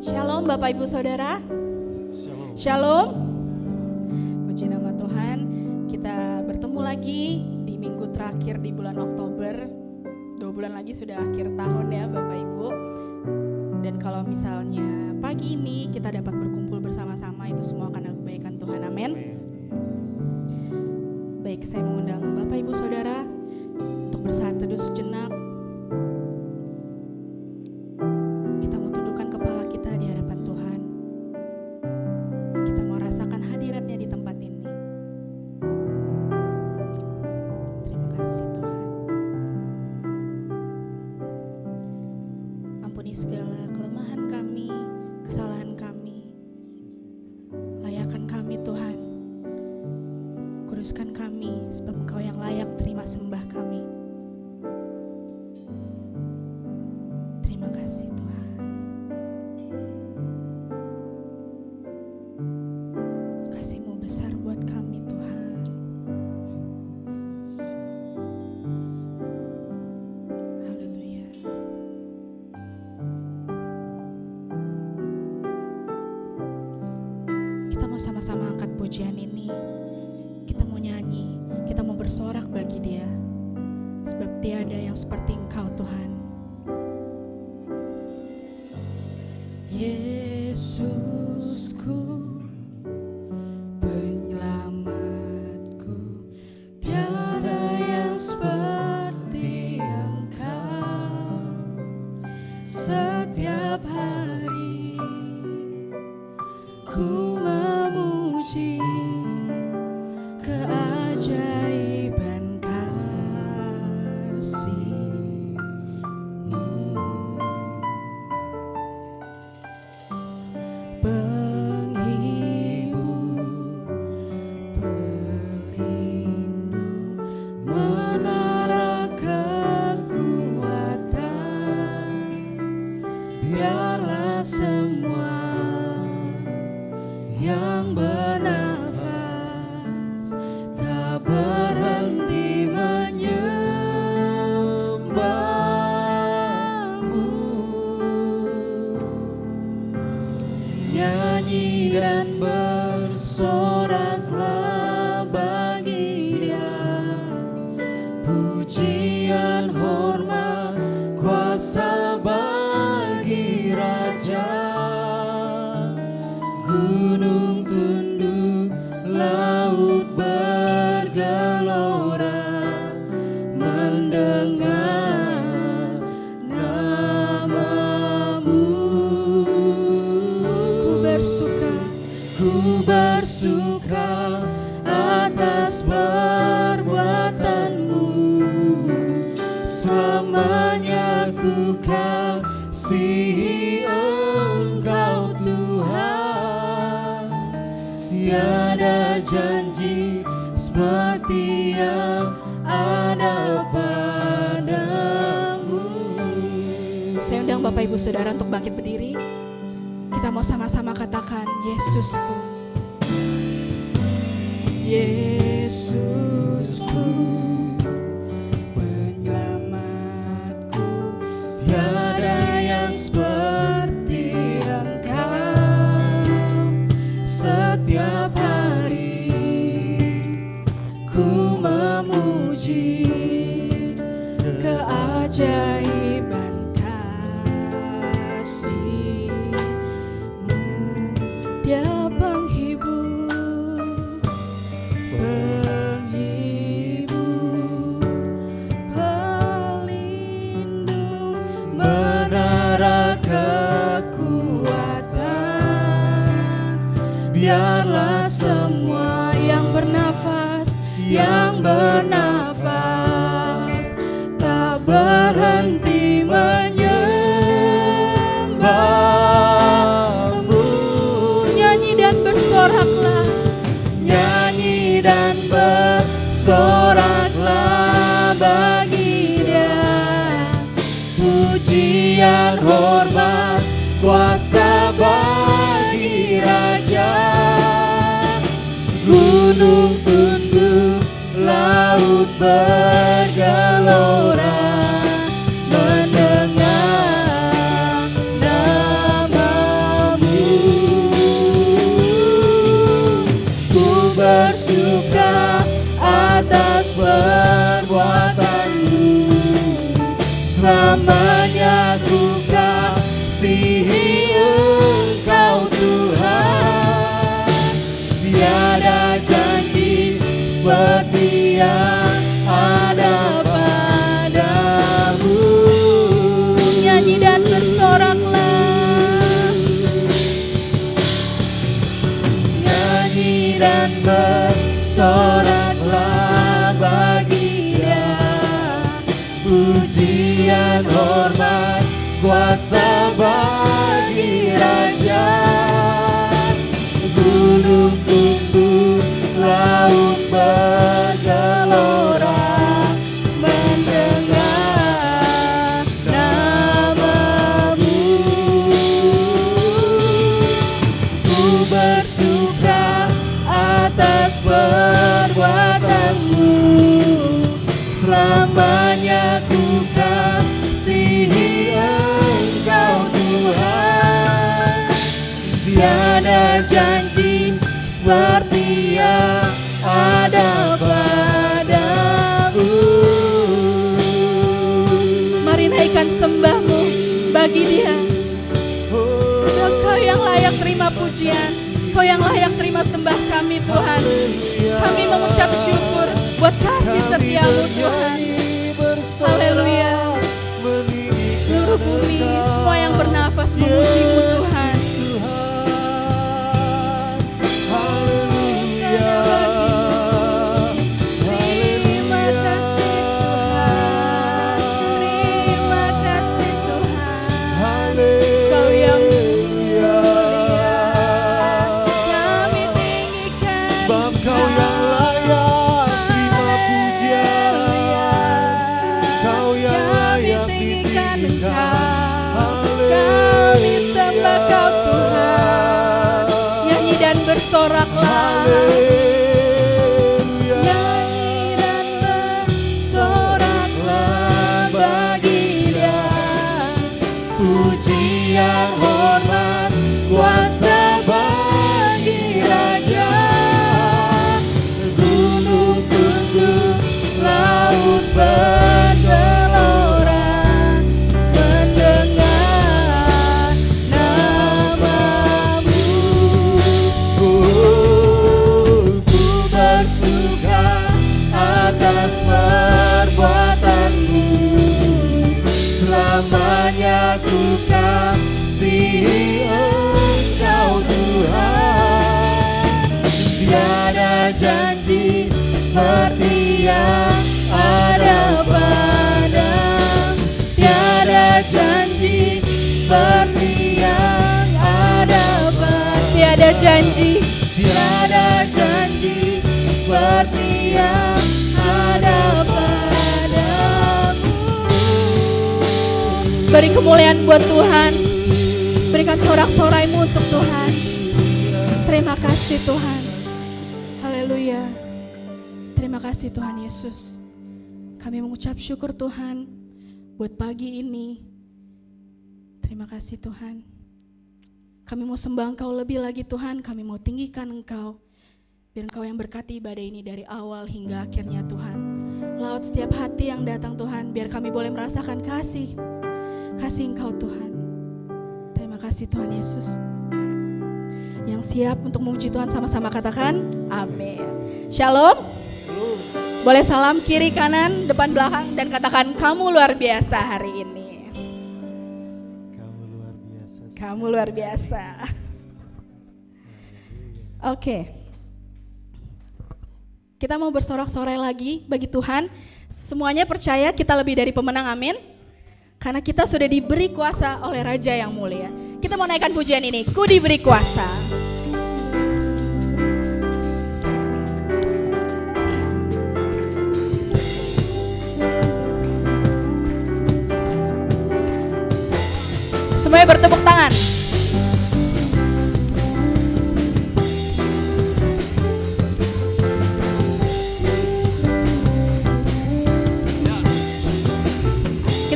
Shalom Bapak Ibu Saudara. Shalom. Shalom. Puji nama Tuhan, kita bertemu lagi di minggu terakhir di bulan Oktober. 2 bulan lagi sudah akhir tahun ya Bapak Ibu. Dan kalau misalnya pagi ini kita dapat berkumpul bersama-sama, itu semua karena kebaikan Tuhan. Amin. Baik, saya mengundang Bapak Ibu Saudara untuk bersaat teduh sejenak. Kita mau tundukkan kepala kita di hadapan Tuhan. Kita mau rasakan hadiratnya di tempat ini. Terima kasih Tuhan. Ampuni segala kelemahan kami, kesalahan kami. Layakan kami Tuhan. Kuduskan kami sebab Engkau yang layak terima sembah kami. Terima kasih Tuhan. Kasih-Mu besar buat kami Tuhan. Haleluya. Kita mau sama-sama angkat pujian ini. Kita mau nyanyi, kita mau bersorak bagi Dia, sebab tiada yang seperti Engkau Tuhan. Yesusku, penyelamatku, tiada yang seperti Engkau. Setiap hari ku memuji keajaiban kasih-Mu. Penghibur, pelindung, menara kekuatan. Biarlah semua yang bernafas tak berhenti menyembah-Mu. Nyanyi dan bersoraklah bagi Dia, pujian, hormat, kuasa bagi Raja. Gunung tunduk, laut bergelora, mendengar nama-Mu. Ku bersuka atas perbuatan-Mu. Selamanya ku kasihi Engkau Tuhan. Tiada janji seperti yang ada padamu. Saya undang Bapak Ibu Saudara untuk bangkit berdiri. Kita mau sama-sama katakan, Yesusku, Yesusku, penyelamatku, tiada yang seperti Engkau. Setiap hari ku memuji keajaiban kasih-Mu. Dia penghibur, pelindung, menara kekuatan. Biarlah semua yang bernafas tak berhenti menyembah-Mu. Nyanyi dan bersoraklah bagi Dia, pujian, hormat, kuasa bagi Raja. Gunung tunduk, laut bergelora, mendengar nama tiada janji seperti yang ada padamu. Mari naikkan sembahmu bagi Dia. Sebab Kau yang layak terima pujian, Kau yang layak terima sembah kami Tuhan. Kami mengucap syukur buat kasih setiamu Tuhan. Haleluya. Seluruh bumi, semua yang bernafas memuji-Mu Tuhan. Terima kasih Tuhan. Terima kasih Tuhan. Kau yang mulia, kami tinggikan sebab Kau yang layak terima pujian, Kau yang layak ditinggikan. Kami sembah Kau Tuhan. Nyanyi dan bersoraklah. Nyanyi dan bersoraklah bagi Dia. Pujian, hormat, kuasa bagi Raja. Gunung tunduk, laut bergelora mendengar nama-Mu. Ku bersuka atas perbuatan-Mu. Selamanya ku kasihi Engkau Tuhan. Tiada janji seperti yang ada padamu. Tiada janji seperti yang ada padamu. Tiada janji, tiada janji seperti yang ada padamu. Beri kemuliaan buat Tuhan. Berikan sorak-soraimu untuk Tuhan. Terima kasih Tuhan. Haleluya. Terima kasih Tuhan Yesus. Kami mengucap syukur Tuhan buat pagi ini. Terima kasih Tuhan. Kami mau sembah Engkau lebih lagi Tuhan. Kami mau tinggikan Engkau. Biar Engkau yang berkati ibadah ini dari awal hingga akhirnya Tuhan. Laut setiap hati yang datang Tuhan. Biar kami boleh merasakan kasih Engkau Tuhan. Terima kasih Tuhan Yesus. Yang siap untuk memuji Tuhan sama-sama katakan amin. Shalom. Boleh salam kiri kanan depan belakang dan katakan kamu luar biasa hari ini. Kamu luar biasa. Kamu luar biasa. Oke. Kita mau bersorak-sorai lagi bagi Tuhan. Semuanya percaya kita lebih dari pemenang, amin. Karena kita sudah diberi kuasa oleh Raja yang mulia. Kita mau naikkan pujian ini, ku diberi kuasa. Semuanya bertepuk tangan.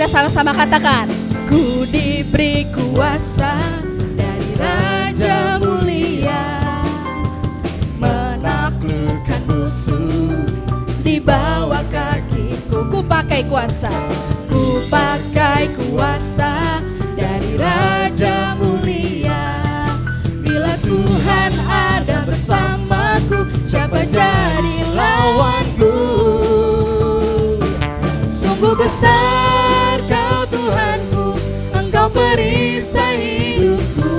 Kita sama-sama katakan, ku diberi kuasa dari Raja mulia, menaklukkan musuh di bawah kakiku. Ku pakai kuasa, ku pakai kuasa dari Raja mulia. Bila Tuhan ada bersamaku, siapa jadi lawanku? Sungguh besar Kau Tuhanku, Engkau perisai hidupku.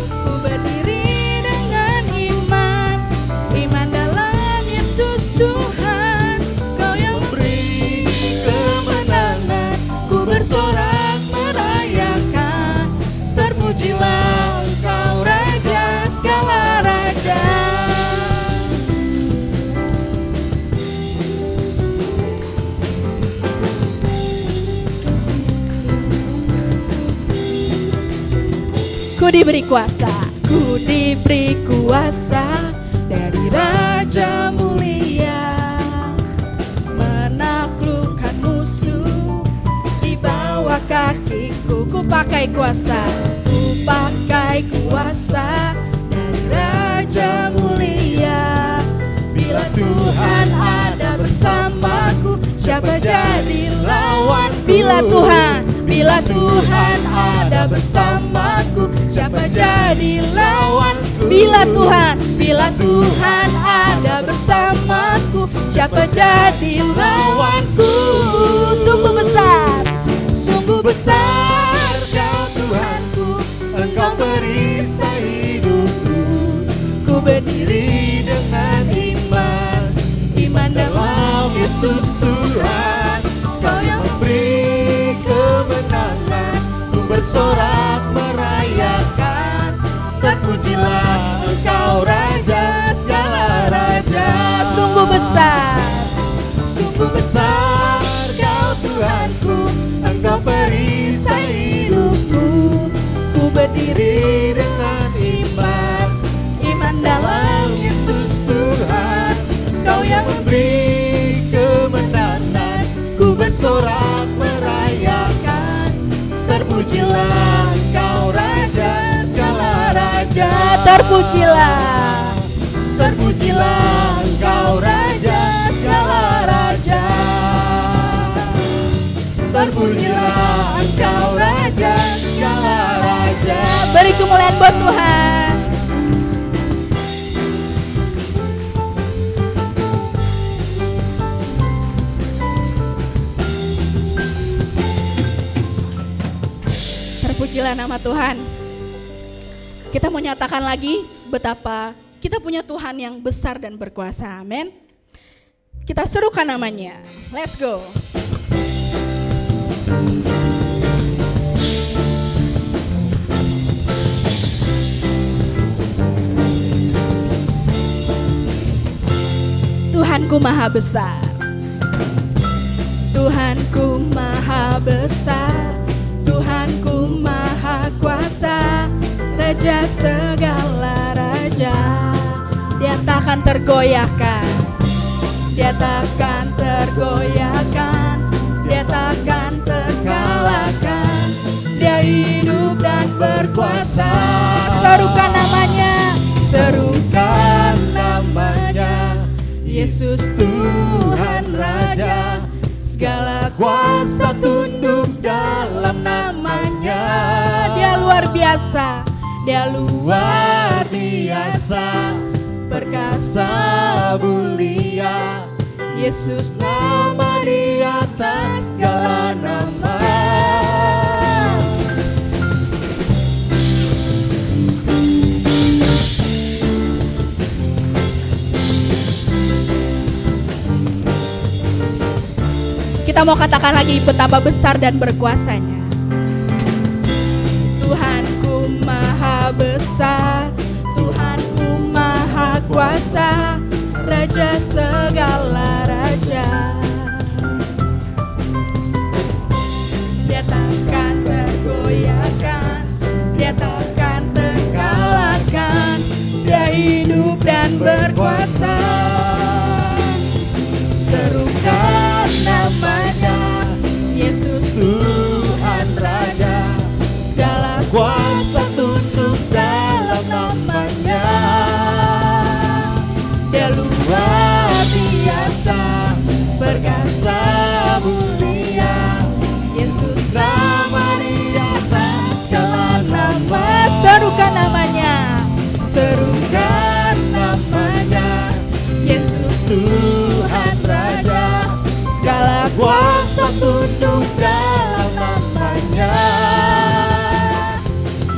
Ku berdiri dengan iman dalam Yesus Tuhan. Kau yang beri kemenangan, ku bersorak merayakan. Terpujilah Engkau Raja segala raja. Ku diberi kuasa, ku diberi kuasa dari Raja mulia, menaklukkan musuh di bawah kakiku. Ku pakai kuasa, ku pakai kuasa Tuhan ada bersamaku, siapa jadi lawanku? Bila Tuhan ada bersamaku, siapa jadi lawanku? Bila Tuhan ada bersamaku, siapa jadi lawanku? Sungguh besar Kau Tuhanku, Engkau perisai hidupku. Ku berdiri dengan iman dalam Yesus Tuhan. Kau yang memberi kemenangan, ku bersorak merayakan. Terpujilah Engkau Raja segala raja. Sungguh besar Kau Tuhanku, Engkau perisai hidupku. Ku berdiri dengan iman dalam Yesus Tuhan. Kau yang memberi kemenangan, ku bersorak merayakan. Terpujilah Engkau Raja segala raja. Terpujilah Engkau Raja segala raja. Terpujilah Engkau Raja segala raja. Beri kemuliaan buat Tuhan. Terpujilah nama Tuhan. Kita mau nyatakan lagi betapa kita punya Tuhan yang besar dan berkuasa. Amin. Kita serukan namanya. Let's go. Tuhanku maha besar, Tuhanku maha besar, Tuhanku maha kuasa, Raja segala raja. Dia takkan tergoyahkan, Dia takkan tergoyahkan, Dia takkan terkalahkan. Dia hidup dan berkuasa. Serukan namanya, serukan namanya, Yesus Tuhan Raja. Segala kuasa tunduk dalam namanya. Dia luar biasa, Dia luar biasa, perkasa mulia. Yesus nama di atas segala nama. Kita mau katakan lagi betapa besar dan berkuasanya. Tuhanku maha besar, Tuhanku maha kuasa, Raja segala raja. Dia takkan tergoyahkan, Dia takkan terkalahkan. Dia hidup dan berkuasa. Serukan namanya, Yesus Tuhan Raja. Segala kuasa tunduk dalam namanya. Dia luar biasa, perkasa mulia. Yesus nama di atas segala nama. Serukan namanya, serukan namanya, Yesus Tuhan Raja. Segala kuasa tunduk dalam namanya.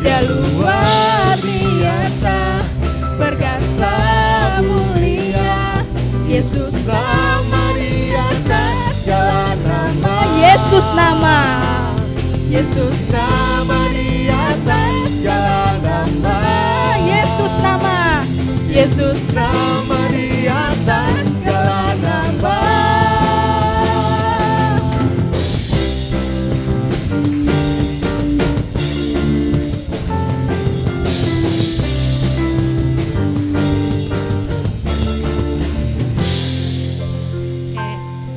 Dia luar biasa, perkasa mulia. Yesus nama di atas segala nama. Yesus nama, Yesus nama di atas segala nama. Yesus nama, Yesus nama di atas segala nama.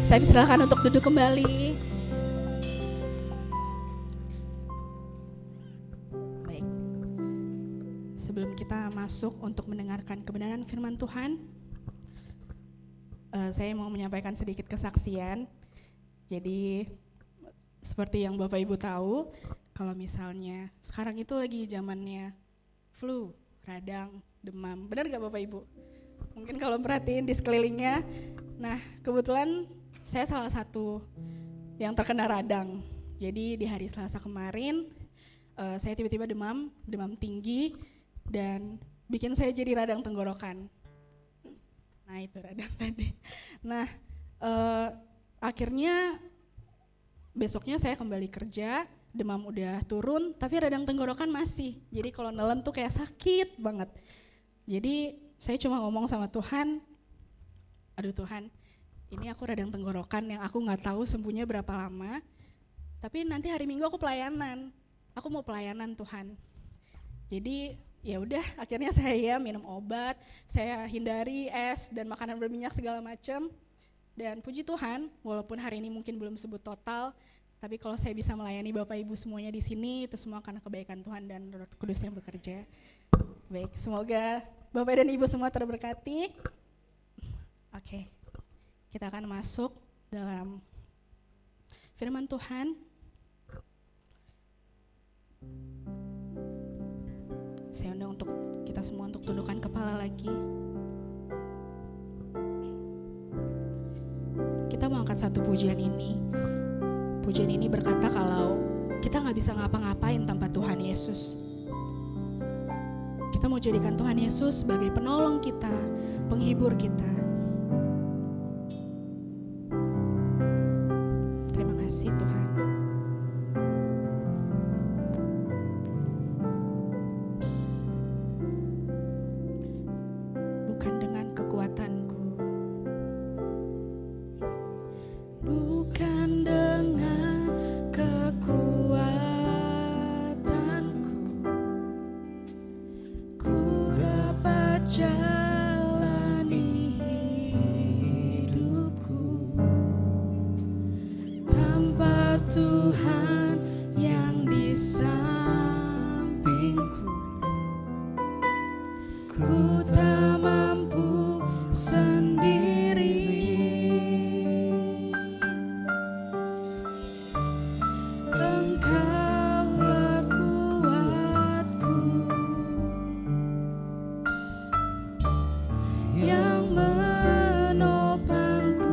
Saya silakan untuk duduk kembali. Baik. Sebelum kita masuk untuk mendengarkan kebenaran firman Tuhan, saya mau menyampaikan sedikit kesaksian. Jadi seperti yang Bapak Ibu tahu, kalau misalnya sekarang itu lagi zamannya flu, radang, demam. Benar gak Bapak Ibu? Mungkin kalau perhatiin di sekelilingnya. Nah, kebetulan saya salah satu yang terkena radang. Jadi di hari Selasa kemarin saya tiba-tiba demam tinggi dan bikin saya jadi radang tenggorokan. Nah, itu radang tadi. Nah, akhirnya besoknya saya kembali kerja, demam udah turun, tapi radang tenggorokan masih. Jadi kalau nelen tuh kayak sakit banget. Jadi saya cuma ngomong sama Tuhan, aduh Tuhan, ini aku radang tenggorokan yang aku nggak tahu sembuhnya berapa lama. Tapi nanti hari Minggu aku pelayanan, aku mau pelayanan Tuhan. Jadi ya udah, akhirnya saya minum obat, saya hindari es dan makanan berminyak segala macam. Dan puji Tuhan, walaupun hari ini mungkin belum sebut total, tapi kalau saya bisa melayani Bapak Ibu semuanya di sini, itu semua karena kebaikan Tuhan dan Roh Kudus yang bekerja. Baik, semoga Bapak dan Ibu semua terberkati. Oke, kita akan masuk dalam firman Tuhan. Saya undang untuk kita semua untuk tundukkan kepala lagi. Kita mau angkat satu pujian ini. Pujian ini berkata kalau kita gak bisa ngapa-ngapain tanpa Tuhan Yesus. Kita mau jadikan Tuhan Yesus sebagai penolong kita, penghibur kita. Terima kasih Tuhan. Bukan dengan kekuatanku, bukan dengan kekuatanku, ku dapat jalani hidupku tanpa Tuhan yang di sampingku. Ku tak mampu sendiri. Engkaulah kuatku yang menopangku.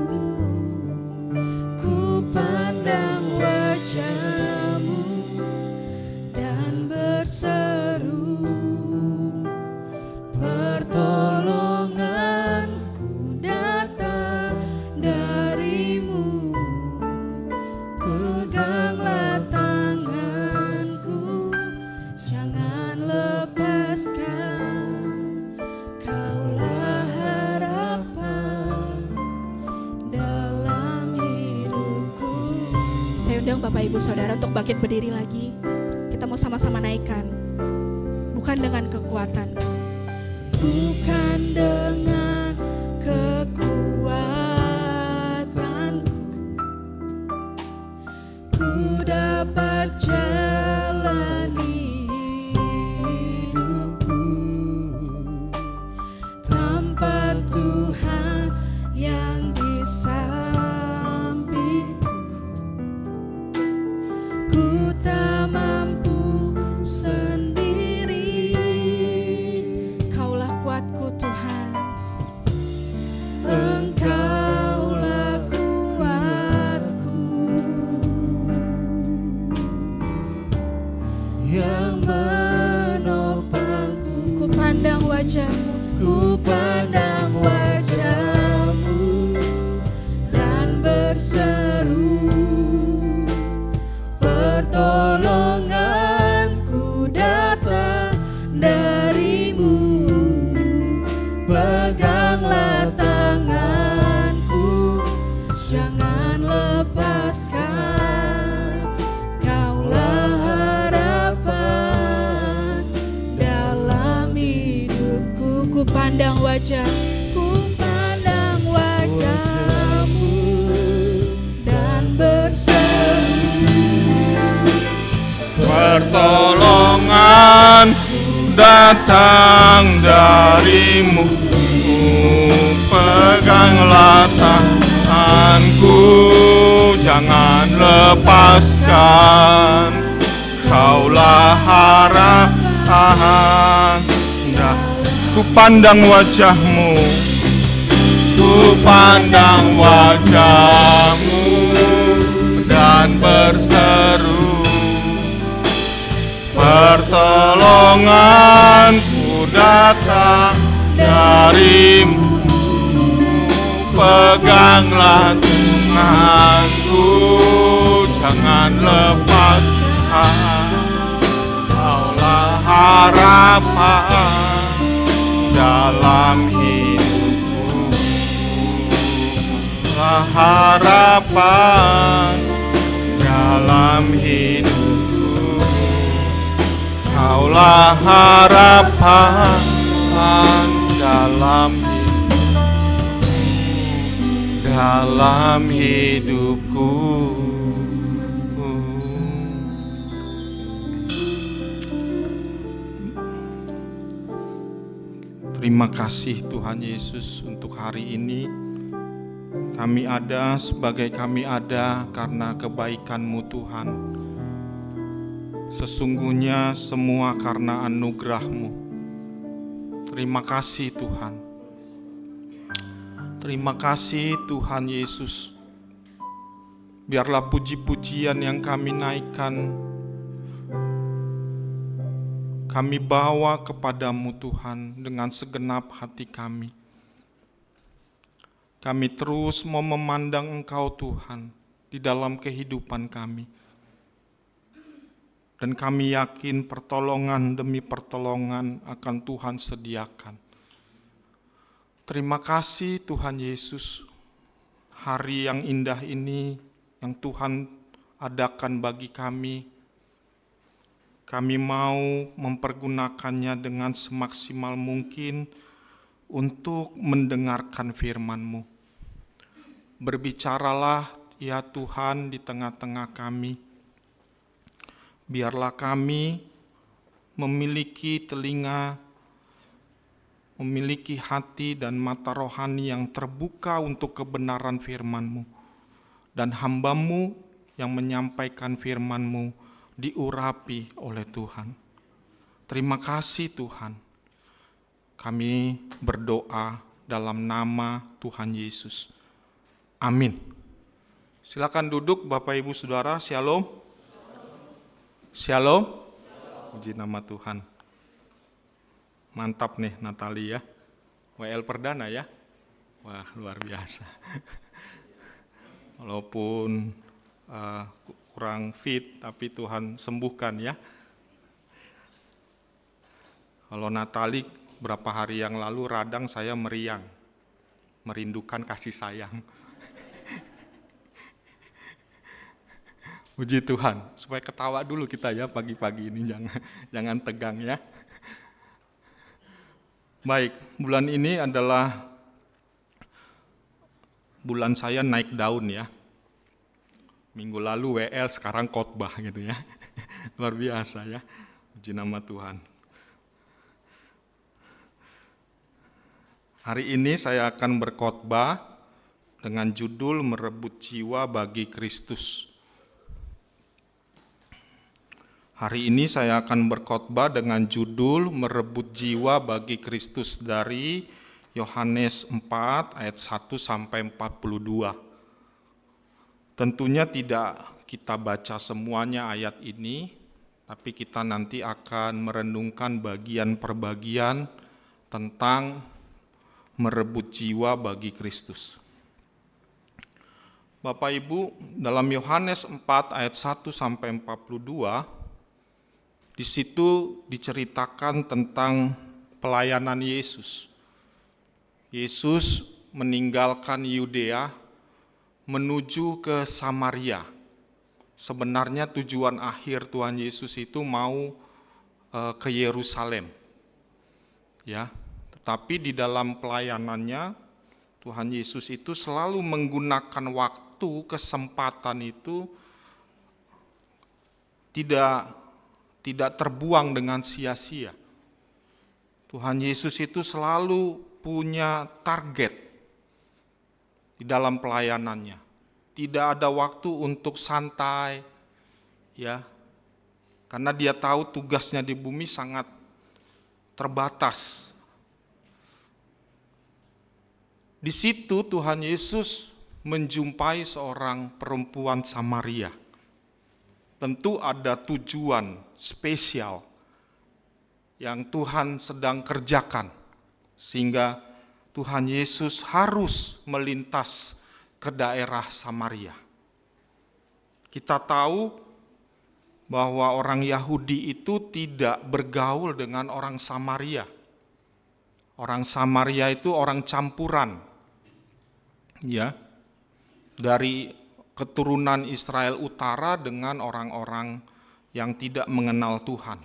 Ku pandang wajah-Mu dan berseru, pertolonganku datang dari-Mu. Peganglah tanganku, jangan lepaskan. Kaulah harapan dalam hidupku. Saya undang Bapak Ibu Saudara untuk bangkit berdiri lagi. Kita mau sama-sama naikkan. Bukan dengan kekuatan, bukan dengan kekuatanku, ku dapat jalani hidupku tanpa Tuhan yang di sampingku. Ku tak mampu sendiri. Kaulah kuatku Tuhan, Engkaulah kuatku yang menopangku. Ku pandang wajah-Mu, ku pandang wajah-Mu dan berseru, pertolonganku datang dari-Mu. Peganglah tanganku, jangan lepaskan. Kaulah harapan dalam hidupku. Ku pandang wajah, ku pandang wajah-Mu dan berseru, pertolongan datang dari-Mu. Pegang Peganglah tanganku, jangan lepaskan. Kaulah harapan. Ku pandang wajahmu, ku pandang wajahmu dan berseru, pertolonganku datang darimu. Peganglah tanganku, jangan lepaskan. Kaulah harapan dalam hidupku, kaulah harapan dalam hidupku, kaulah harapan dalam hidupku. Dalam hidupku. Terima kasih Tuhan Yesus untuk hari ini. Kami ada sebagai kami ada karena kebaikan-Mu Tuhan. Sesungguhnya semua karena anugerah-Mu. Terima kasih Tuhan. Terima kasih Tuhan Yesus. Biarlah puji-pujian yang kami naikkan, kami bawa kepadamu Tuhan dengan segenap hati kami. Kami terus mau memandang Engkau Tuhan di dalam kehidupan kami. Dan kami yakin pertolongan demi pertolongan akan Tuhan sediakan. Terima kasih Tuhan Yesus, hari yang indah ini yang Tuhan adakan bagi kami. Kami mau mempergunakannya dengan semaksimal mungkin untuk mendengarkan firman-Mu. Berbicaralah ya Tuhan di tengah-tengah kami. Biarlah kami memiliki telinga, memiliki hati dan mata rohani yang terbuka untuk kebenaran firman-Mu. Dan hamba-Mu yang menyampaikan firman-Mu diurapi oleh Tuhan. Terima kasih Tuhan. Kami berdoa dalam nama Tuhan Yesus. Amin. Silakan duduk Bapak Ibu Saudara. Shalom. Shalom. Puji nama Tuhan. Mantap nih Natali ya, WL perdana ya. Wah luar biasa. Walaupun kurang fit tapi Tuhan sembuhkan ya. Kalau Natali berapa hari yang lalu radang saya meriang, merindukan kasih sayang. Puji Tuhan, supaya ketawa dulu kita ya pagi-pagi ini, jangan tegang ya. Baik, bulan ini adalah bulan saya naik daun ya. Minggu lalu WL, sekarang khotbah gitu ya. Luar biasa ya, puji nama Tuhan. Hari ini saya akan berkhotbah dengan judul Merebut Jiwa bagi Kristus. Hari ini saya akan berkhotbah dengan judul Merebut Jiwa bagi Kristus dari Yohanes 4 ayat 1 sampai 42. Tentunya tidak kita baca semuanya ayat ini, tapi kita nanti akan merenungkan bagian per bagian tentang merebut jiwa bagi Kristus. Bapak Ibu, dalam Yohanes 4 ayat 1 sampai 42, di situ diceritakan tentang pelayanan Yesus. Yesus meninggalkan Yudea menuju ke Samaria. Sebenarnya tujuan akhir Tuhan Yesus itu mau ke Yerusalem. Ya, tetapi di dalam pelayanannya Tuhan Yesus itu selalu menggunakan waktu, kesempatan itu tidak terbuang dengan sia-sia. Tuhan Yesus itu selalu punya target. di dalam pelayanannya. Tidak ada waktu untuk santai, ya, karena dia tahu tugasnya di bumi sangat terbatas. Di situ Tuhan Yesus menjumpai seorang perempuan Samaria. Tentu ada tujuan spesial yang Tuhan sedang kerjakan, sehingga Tuhan Yesus harus melintas ke daerah Samaria. Kita tahu bahwa orang Yahudi itu tidak bergaul dengan orang Samaria. Orang Samaria itu orang campuran, ya, dari keturunan Israel Utara dengan orang-orang yang tidak mengenal Tuhan.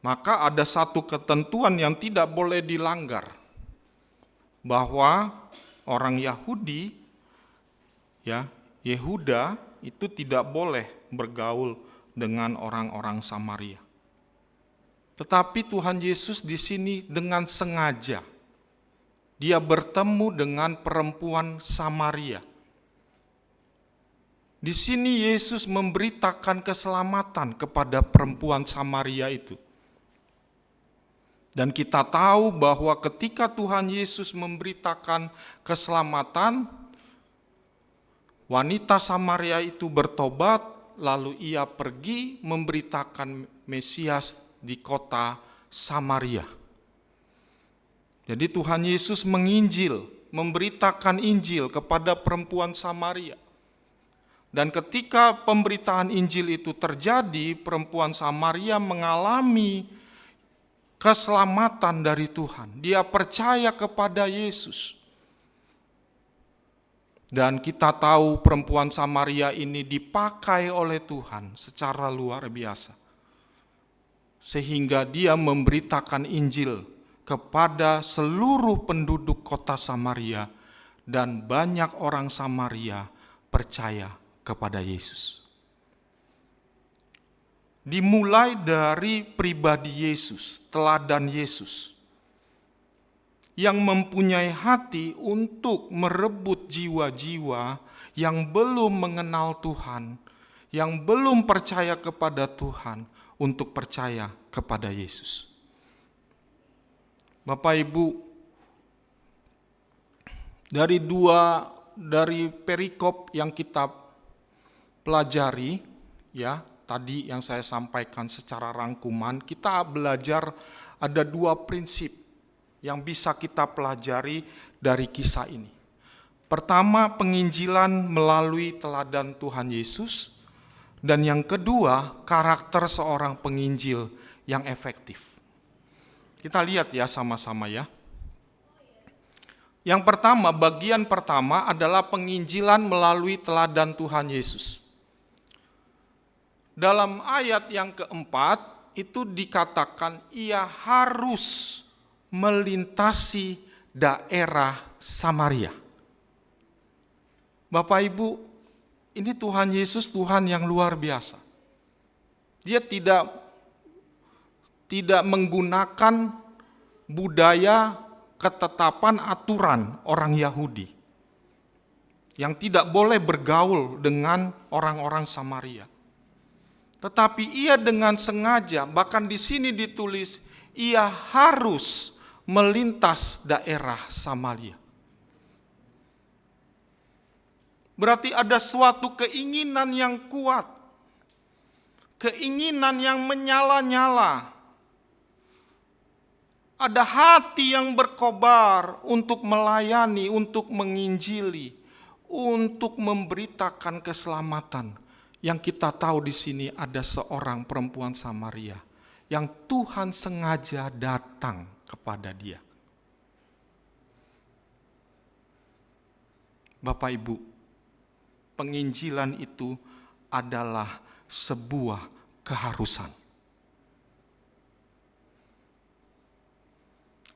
Maka ada satu ketentuan yang tidak boleh dilanggar, bahwa orang Yahudi, ya, Yehuda itu tidak boleh bergaul dengan orang-orang Samaria. Tetapi Tuhan Yesus di sini dengan sengaja dia bertemu dengan perempuan Samaria. Di sini Yesus memberitakan keselamatan kepada perempuan Samaria itu. Dan kita tahu bahwa ketika Tuhan Yesus memberitakan keselamatan, wanita Samaria itu bertobat, lalu ia pergi memberitakan Mesias di kota Samaria. Jadi Tuhan Yesus menginjil, memberitakan Injil kepada perempuan Samaria. Dan ketika pemberitaan Injil itu terjadi, perempuan Samaria mengalami keselamatan dari Tuhan. Dia percaya kepada Yesus. Dan kita tahu perempuan Samaria ini dipakai oleh Tuhan secara luar biasa. Sehingga dia memberitakan Injil kepada seluruh penduduk kota Samaria, dan banyak orang Samaria percaya kepada Yesus. Dimulai dari pribadi Yesus, teladan Yesus, yang mempunyai hati untuk merebut jiwa-jiwa yang belum mengenal Tuhan, yang belum percaya kepada Tuhan, untuk percaya kepada Yesus. Bapak Ibu, dari perikop yang kita pelajari, ya, tadi yang saya sampaikan secara rangkuman, kita belajar ada 2 prinsip yang bisa kita pelajari dari kisah ini. Pertama, penginjilan melalui teladan Tuhan Yesus, dan yang kedua, karakter seorang penginjil yang efektif. Kita lihat ya sama-sama ya. Yang pertama, bagian pertama adalah penginjilan melalui teladan Tuhan Yesus. Dalam ayat yang keempat, itu dikatakan ia harus melintasi daerah Samaria. Bapak Ibu, ini Tuhan Yesus Tuhan yang luar biasa. Dia tidak menggunakan budaya, ketetapan, aturan orang Yahudi yang tidak boleh bergaul dengan orang-orang Samaria. Tetapi ia dengan sengaja, bahkan di sini ditulis, ia harus melintas daerah Samaria. Berarti ada suatu keinginan yang kuat, keinginan yang menyala-nyala. Ada hati yang berkobar untuk melayani, untuk menginjili, untuk memberitakan keselamatan. Yang kita tahu di sini ada seorang perempuan Samaria yang Tuhan sengaja datang kepada dia. Bapak Ibu, penginjilan itu adalah sebuah keharusan.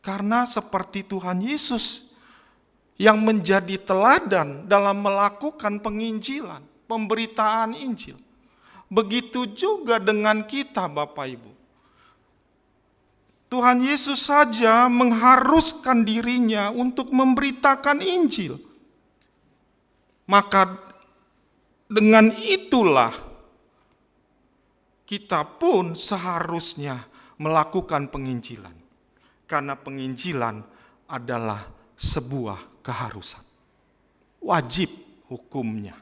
Karena seperti Tuhan Yesus yang menjadi teladan dalam melakukan penginjilan, pemberitaan Injil. Begitu juga dengan kita Bapak Ibu. Tuhan Yesus saja mengharuskan dirinya untuk memberitakan Injil. Maka dengan itulah kita pun seharusnya melakukan penginjilan. Karena penginjilan adalah sebuah keharusan. Wajib hukumnya.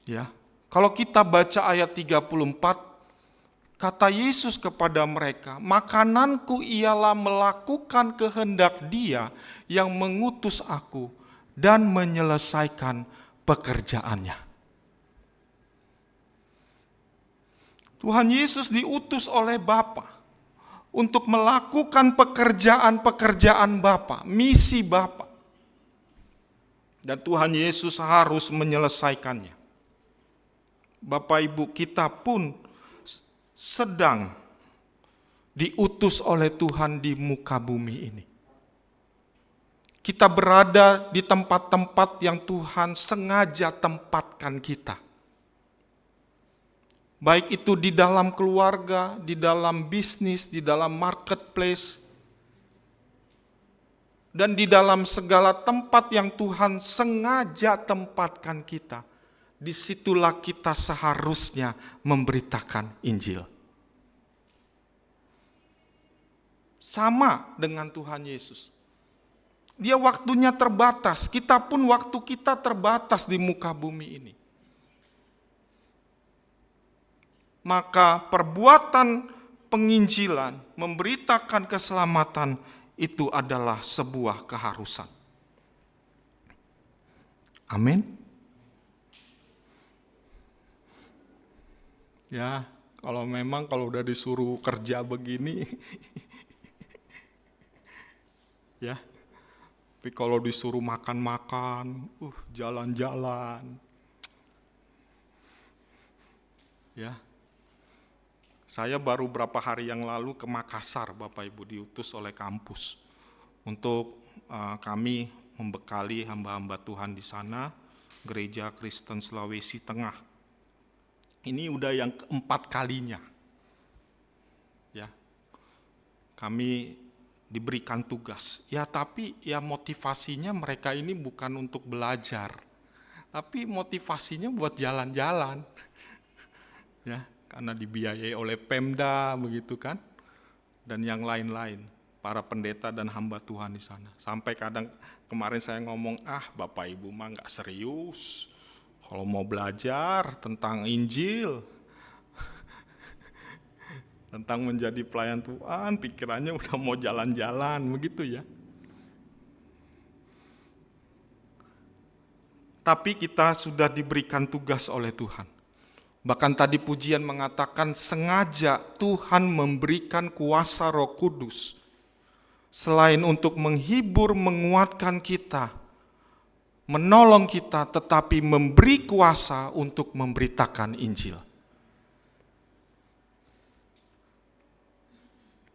Ya, kalau kita baca ayat 34, kata Yesus kepada mereka, makananku ialah melakukan kehendak Dia yang mengutus aku dan menyelesaikan pekerjaannya. Tuhan Yesus diutus oleh Bapa untuk melakukan pekerjaan-pekerjaan Bapa, misi Bapa. Dan Tuhan Yesus harus menyelesaikannya. Bapak Ibu, kita pun sedang diutus oleh Tuhan di muka bumi ini. Kita berada di tempat-tempat yang Tuhan sengaja tempatkan kita. Baik itu di dalam keluarga, di dalam bisnis, di dalam marketplace, dan di dalam segala tempat yang Tuhan sengaja tempatkan kita. Disitulah kita seharusnya memberitakan Injil. Sama dengan Tuhan Yesus. Dia waktunya terbatas, kita pun waktu kita terbatas di muka bumi ini. Maka perbuatan penginjilan, memberitakan keselamatan itu adalah sebuah keharusan. Amin. Ya, kalau udah disuruh kerja begini, ya. Tapi kalau disuruh makan-makan, jalan-jalan, ya. Saya baru berapa hari yang lalu ke Makassar, Bapak Ibu, diutus oleh kampus untuk kami membekali hamba-hamba Tuhan di sana, Gereja Kristen Sulawesi Tengah. Ini udah yang keempat kalinya. Ya. Kami diberikan tugas. Ya, tapi ya motivasinya mereka ini bukan untuk belajar. Tapi motivasinya buat jalan-jalan. Ya, karena dibiayai oleh Pemda begitu kan. Dan yang lain-lain, para pendeta dan hamba Tuhan di sana. Sampai kadang kemarin saya ngomong, Bapak Ibu mah enggak serius. Kalau mau belajar tentang Injil, tentang menjadi pelayan Tuhan, pikirannya udah mau jalan-jalan, begitu ya. Tapi kita sudah diberikan tugas oleh Tuhan. Bahkan tadi pujian mengatakan sengaja Tuhan memberikan kuasa Roh Kudus. Selain untuk menghibur, menguatkan kita, menolong kita, tetapi memberi kuasa untuk memberitakan Injil.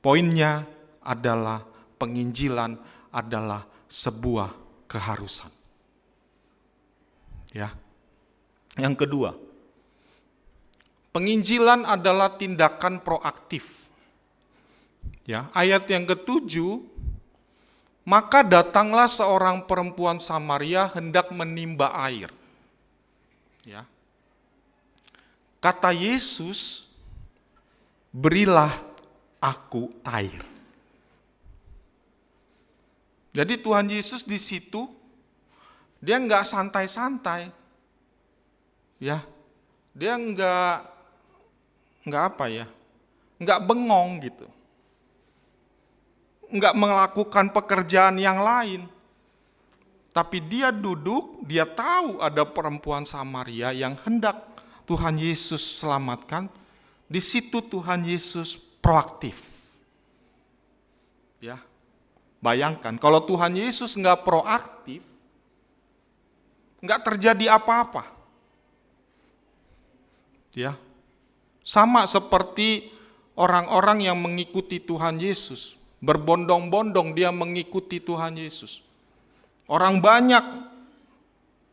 Poinnya adalah penginjilan adalah sebuah keharusan. Ya. Yang kedua, penginjilan adalah tindakan proaktif. Ya, ayat yang ke-7, maka datanglah seorang perempuan Samaria hendak menimba air. Ya. Kata Yesus, berilah aku air. Jadi Tuhan Yesus di situ, dia enggak santai-santai. Ya. Dia enggak bengong gitu. Enggak melakukan pekerjaan yang lain. Tapi dia duduk, dia tahu ada perempuan Samaria yang hendak Tuhan Yesus selamatkan. Di situ Tuhan Yesus proaktif. Ya. Bayangkan kalau Tuhan Yesus enggak proaktif, enggak terjadi apa-apa. Ya. Sama seperti orang-orang yang mengikuti Tuhan Yesus. Berbondong-bondong dia mengikuti Tuhan Yesus. Orang banyak,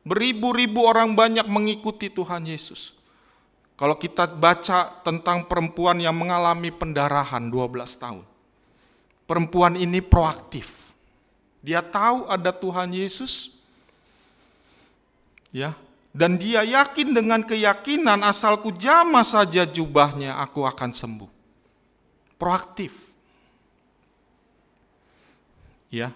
beribu-ribu orang banyak mengikuti Tuhan Yesus. Kalau kita baca tentang perempuan yang mengalami pendarahan 12 tahun. Perempuan ini proaktif. Dia tahu ada Tuhan Yesus. Ya, dan dia yakin dengan keyakinan asalku jamah saja jubahnya aku akan sembuh. Proaktif. Ya.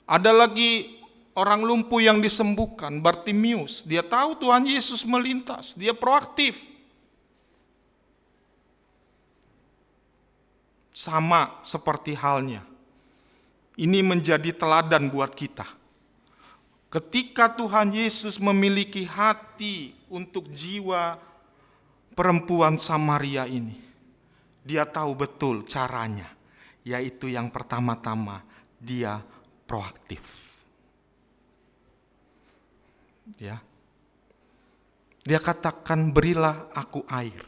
Ada lagi orang lumpuh yang disembuhkan, Bartimius. Dia tahu Tuhan Yesus melintas, dia proaktif. Sama seperti halnya. Ini menjadi teladan buat kita. Ketika Tuhan Yesus memiliki hati untuk jiwa perempuan Samaria ini, dia tahu betul caranya, yaitu yang pertama-tama dia proaktif. Ya. Dia katakan, berilah aku air.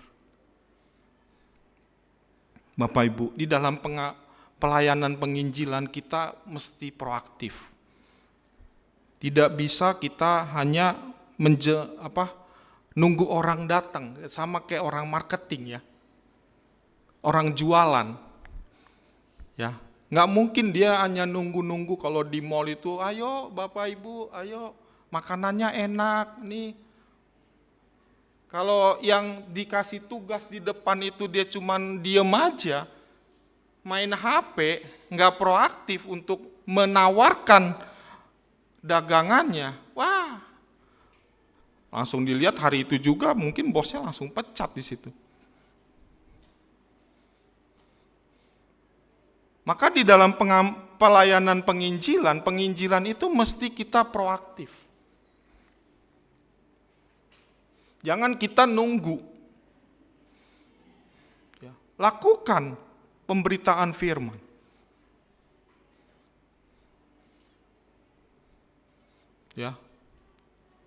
Bapak Ibu, di dalam pelayanan penginjilan kita mesti proaktif. Tidak bisa kita hanya nunggu orang datang, sama kayak orang marketing ya. Orang jualan. Ya, nggak mungkin dia hanya nunggu-nunggu kalau di mall itu, ayo Bapak Ibu, ayo makanannya enak nih. Kalau yang dikasih tugas di depan itu dia cuman diem aja, main HP, nggak proaktif untuk menawarkan dagangannya, wah, langsung dilihat hari itu juga mungkin bosnya langsung pecat di situ. Maka di dalam pelayanan penginjilan itu mesti kita proaktif. Jangan kita nunggu. Ya, lakukan pemberitaan firman. Ya.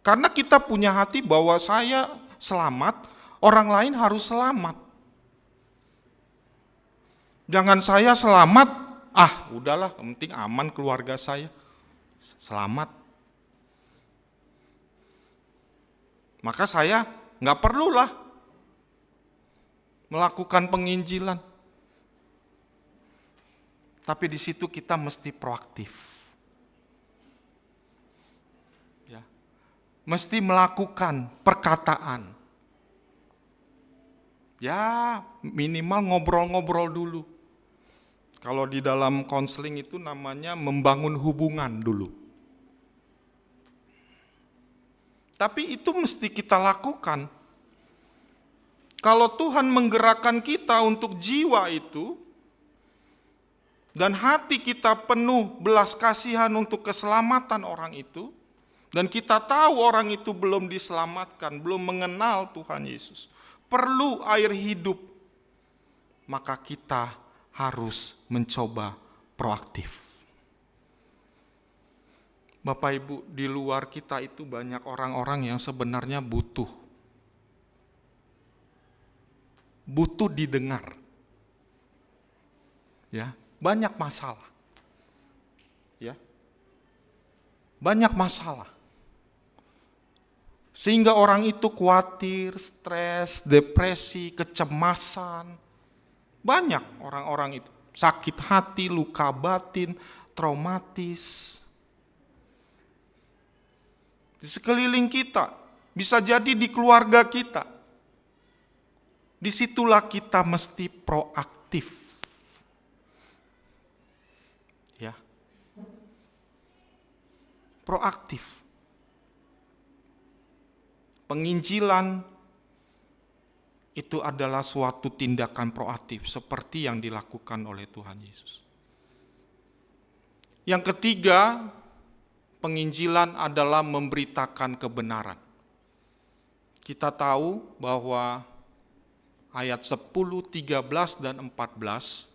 Karena kita punya hati bahwa saya selamat, orang lain harus selamat. Jangan saya selamat, udahlah, yang penting aman keluarga saya. Selamat. Maka saya nggak perlulah melakukan penginjilan. Tapi di situ kita mesti proaktif. Ya. Mesti melakukan perkataan. Ya, minimal ngobrol-ngobrol dulu. Kalau di dalam konseling itu namanya membangun hubungan dulu. Tapi itu mesti kita lakukan. Kalau Tuhan menggerakkan kita untuk jiwa itu, dan hati kita penuh belas kasihan untuk keselamatan orang itu, dan kita tahu orang itu belum diselamatkan, belum mengenal Tuhan Yesus, perlu air hidup, maka kita harus mencoba proaktif. Bapak Ibu, di luar kita itu banyak orang-orang yang sebenarnya butuh didengar. Ya, banyak masalah. Ya. Banyak masalah. Sehingga orang itu khawatir, stres, depresi, kecemasan. Banyak orang-orang itu sakit hati, luka batin, traumatis. Di sekeliling kita, bisa jadi di keluarga kita. Disitulah kita mesti proaktif. Ya. Proaktif. Penginjilan itu adalah suatu tindakan proaktif seperti yang dilakukan oleh Tuhan Yesus. Yang ketiga, penginjilan adalah memberitakan kebenaran. Kita tahu bahwa ayat 10, 13, dan 14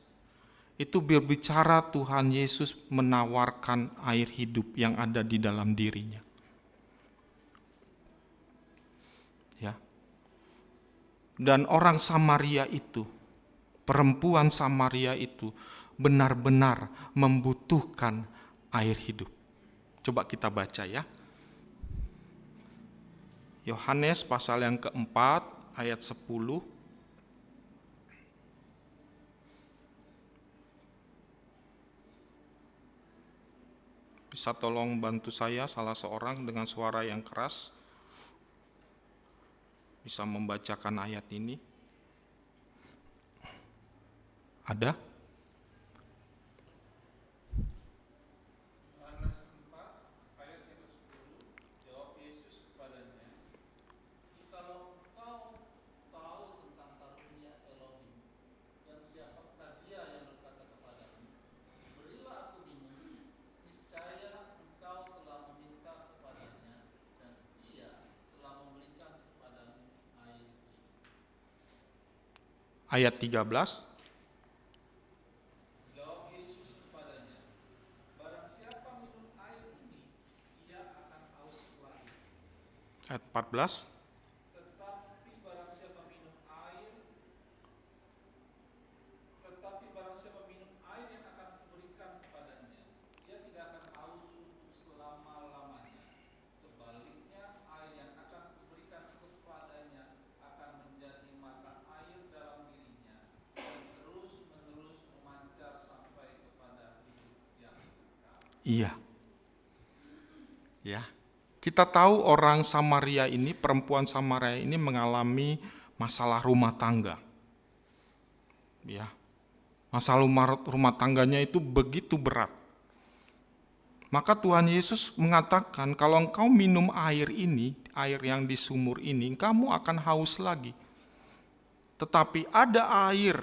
itu berbicara Tuhan Yesus menawarkan air hidup yang ada di dalam dirinya. Ya. Dan orang Samaria itu, perempuan Samaria itu benar-benar membutuhkan air hidup. Coba kita baca ya. Yohanes pasal yang keempat ayat 10. Bisa tolong bantu saya salah seorang dengan suara yang keras bisa membacakan ayat ini? Ada? Yohanes 4 ayat yang ke-10, jawab Yesus kepadanya, "Jikalau engkau tahu tentang karunia Elohim dan siapakah Dia yang berkata kepadamu, berilah aku minum, niscaya engkau telah meminta kepadanya dan Dia telah memberikan kepadamu air hidup." Ayat 13. Jawab Yesus kepadanya, "Barang siapa minum air ini, ia akan haus lagi. Ayat 14. Tetapi barang siapa minum air yang akan kuberikan kepadanya, ia tidak akan haus untuk selama-lamanya. Sebaliknya, air yang akan kuberikan kepadanya akan menjadi mata air dalam dirinya dan terus-menerus memancar sampai kepada hidup yang kekal." Iya. Ya. Kita tahu orang Samaria ini, perempuan Samaria ini mengalami masalah rumah tangga. Ya. Masalah rumah tangganya itu begitu berat. Maka Tuhan Yesus mengatakan, kalau engkau minum air ini, air yang di sumur ini, kamu akan haus lagi. Tetapi ada air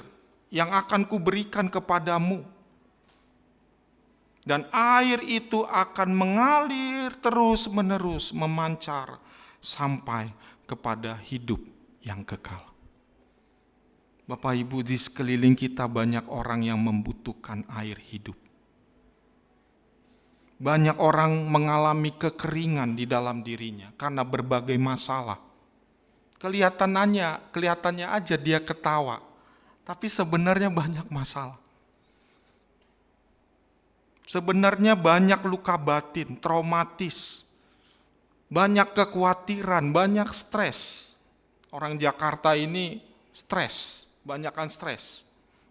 yang akan kuberikan kepadamu. Dan air itu akan mengalir terus-menerus, memancar sampai kepada hidup yang kekal. Bapak Ibu, di sekeliling kita banyak orang yang membutuhkan air hidup. Banyak orang mengalami kekeringan di dalam dirinya karena berbagai masalah. Kelihatannya aja dia ketawa, tapi sebenarnya banyak masalah. Sebenarnya banyak luka batin, traumatis, banyak kekhawatiran, banyak stres. Orang Jakarta ini stres, banyakkan stres.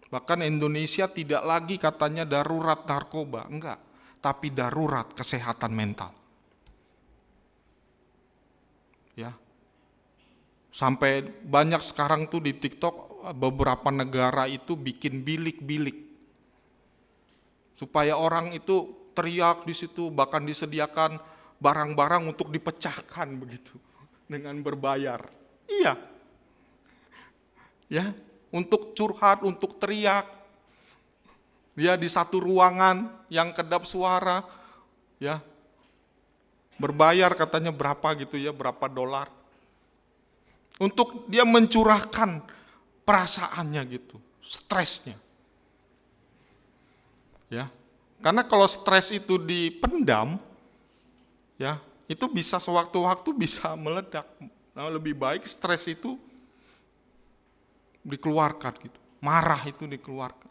Bahkan Indonesia tidak lagi katanya darurat narkoba, enggak, tapi darurat kesehatan mental. Ya. Sampai banyak sekarang tuh di TikTok beberapa negara itu bikin bilik-bilik supaya orang itu teriak di situ, bahkan disediakan barang-barang untuk dipecahkan begitu dengan berbayar. Iya. Ya, untuk curhat, untuk teriak. Ya, di satu ruangan yang kedap suara, ya. Berbayar katanya berapa gitu ya, berapa dolar. Untuk dia mencurahkan perasaannya gitu, stresnya. Ya, karena kalau stres itu dipendam, ya itu bisa sewaktu-waktu bisa meledak. Nah, lebih baik stres itu dikeluarkan gitu, marah itu dikeluarkan.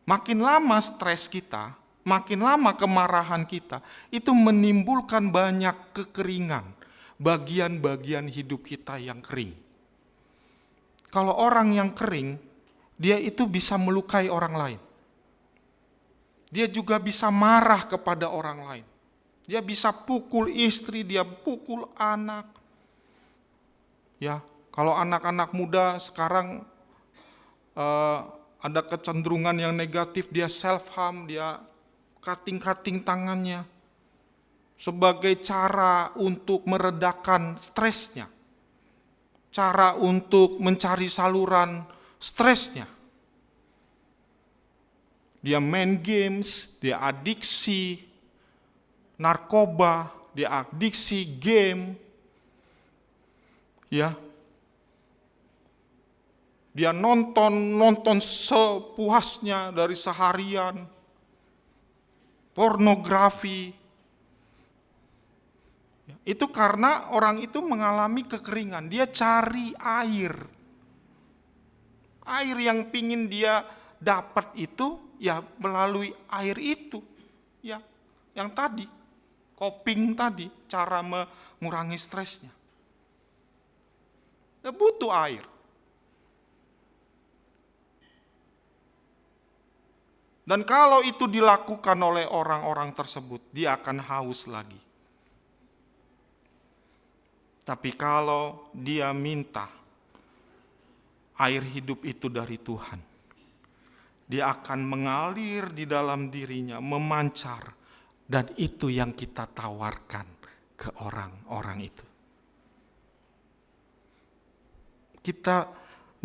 Makin lama stres kita, makin lama kemarahan kita, itu menimbulkan banyak kekeringan, bagian-bagian hidup kita yang kering. Kalau orang yang kering, dia itu bisa melukai orang lain. Dia juga bisa marah kepada orang lain. Dia bisa pukul istri, dia pukul anak. Ya, kalau anak-anak muda sekarang ada kecenderungan yang negatif, dia self-harm, dia cutting-cutting tangannya sebagai cara untuk meredakan stresnya. Cara untuk mencari saluran stresnya. Dia main games, dia adiksi narkoba, dia adiksi game, ya. Dia nonton sepuasnya dari seharian, pornografi. Itu karena orang itu mengalami kekeringan, dia cari air. Air yang pingin dia dapat itu ya melalui air itu, ya yang tadi, coping tadi, cara mengurangi stresnya. Ya, butuh air. Dan kalau itu dilakukan oleh orang-orang tersebut, dia akan haus lagi. Tapi kalau dia minta air hidup itu dari Tuhan, dia akan mengalir di dalam dirinya, memancar. Dan itu yang kita tawarkan ke orang-orang itu. Kita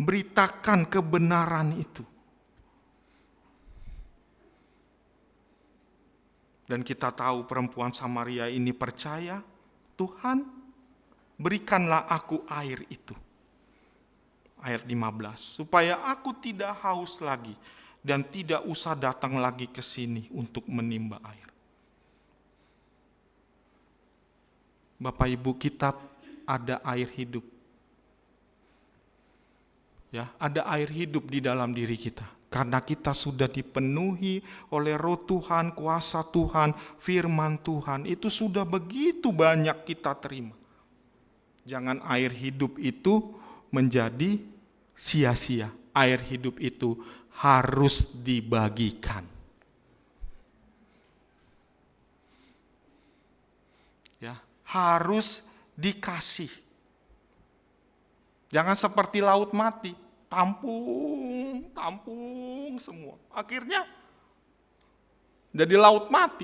beritakan kebenaran itu. Dan kita tahu perempuan Samaria ini percaya, Tuhan, berikanlah aku air itu. Ayat 15, supaya aku tidak haus lagi dan tidak usah datang lagi ke sini untuk menimba air. Bapak Ibu, kita ada air hidup. Ya, ada air hidup di dalam diri kita. Karena kita sudah dipenuhi oleh roh Tuhan, kuasa Tuhan, firman Tuhan. Itu sudah begitu banyak kita terima. Jangan air hidup itu menjadi sia-sia. Air hidup itu harus dibagikan. Ya, harus dikasih. Jangan seperti laut mati. Tampung semua. Akhirnya jadi laut mati.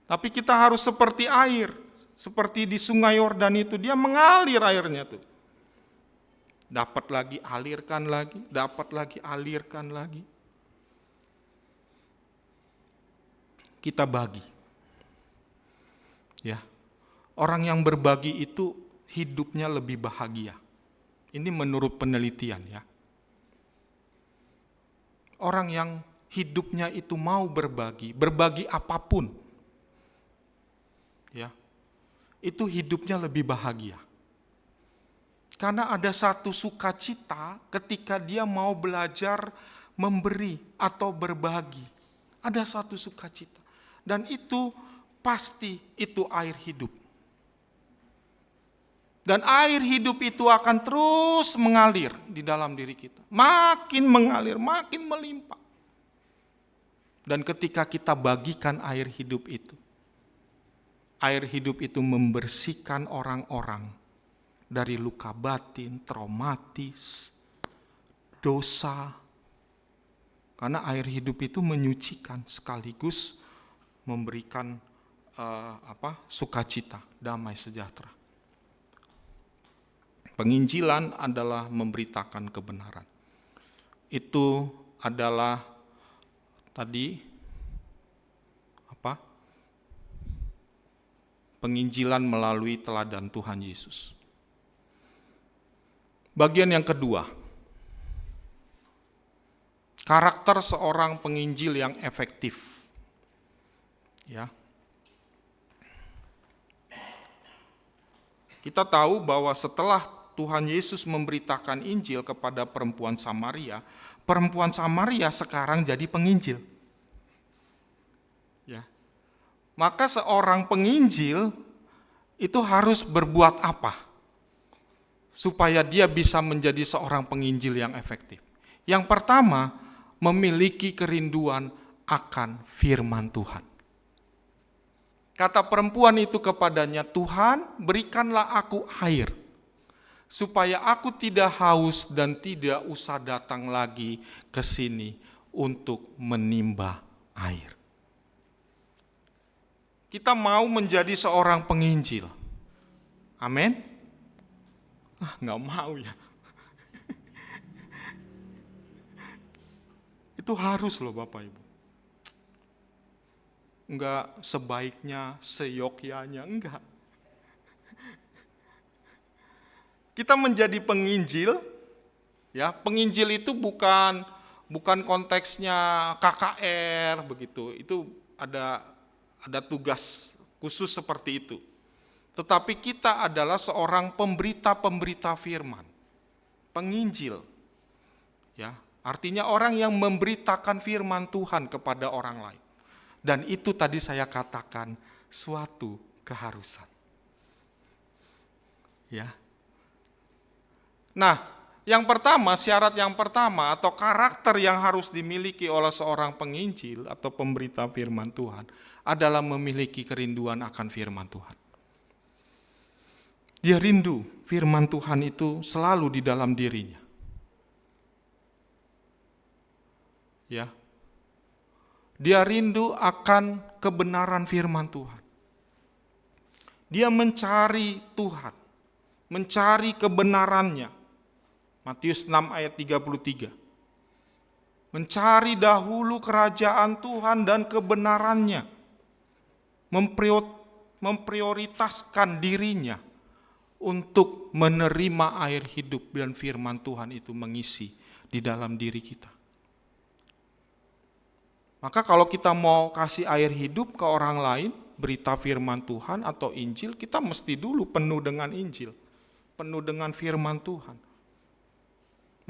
Tapi kita harus seperti air. Seperti di sungai Yordan itu, dia mengalir airnya tuh. Dapat lagi, alirkan lagi, dapat lagi, alirkan lagi. Kita bagi. Ya. Orang yang berbagi itu hidupnya lebih bahagia. Ini menurut penelitian ya. Orang yang hidupnya itu mau berbagi apapun. Ya. Itu hidupnya lebih bahagia. Karena ada satu sukacita ketika dia mau belajar memberi atau berbagi. Ada satu sukacita. Dan itu pasti itu air hidup. Dan air hidup itu akan terus mengalir di dalam diri kita. Makin mengalir, makin melimpah. Dan ketika kita bagikan air hidup itu membersihkan orang-orang dari luka batin, traumatis, dosa. Karena air hidup itu menyucikan sekaligus memberikan sukacita, damai sejahtera. Penginjilan adalah memberitakan kebenaran. Itu adalah tadi penginjilan melalui teladan Tuhan Yesus. Bagian yang kedua, karakter seorang penginjil yang efektif. Ya. Kita tahu bahwa setelah Tuhan Yesus memberitakan Injil kepada perempuan Samaria sekarang jadi penginjil. Ya. Maka seorang penginjil itu harus berbuat apa? Supaya dia bisa menjadi seorang penginjil yang efektif. Yang pertama, memiliki kerinduan akan firman Tuhan. Kata perempuan itu kepadanya, Tuhan berikanlah aku air, supaya aku tidak haus dan tidak usah datang lagi ke sini untuk menimba air. Kita mau menjadi seorang penginjil. Amin? Nggak mau ya. Itu harus loh Bapak Ibu. Enggak sebaiknya, seyogyanya, enggak. Kita menjadi penginjil, ya penginjil itu bukan konteksnya KKR begitu. Itu ada tugas khusus seperti itu. Tetapi kita adalah seorang pemberita firman, penginjil. Ya, artinya orang yang memberitakan firman Tuhan kepada orang lain. Dan itu tadi saya katakan suatu keharusan. Ya. Nah, syarat yang pertama atau karakter yang harus dimiliki oleh seorang penginjil atau pemberita firman Tuhan adalah memiliki kerinduan akan firman Tuhan. Dia rindu firman Tuhan itu selalu di dalam dirinya. Ya. Dia rindu akan kebenaran firman Tuhan. Dia mencari Tuhan, mencari kebenarannya. Matius 6 ayat 33. Mencari dahulu kerajaan Tuhan dan kebenarannya. Memprioritaskan dirinya untuk menerima air hidup dan firman Tuhan itu mengisi di dalam diri kita. Maka kalau kita mau kasih air hidup ke orang lain, berita firman Tuhan atau Injil, kita mesti dulu penuh dengan Injil, penuh dengan firman Tuhan.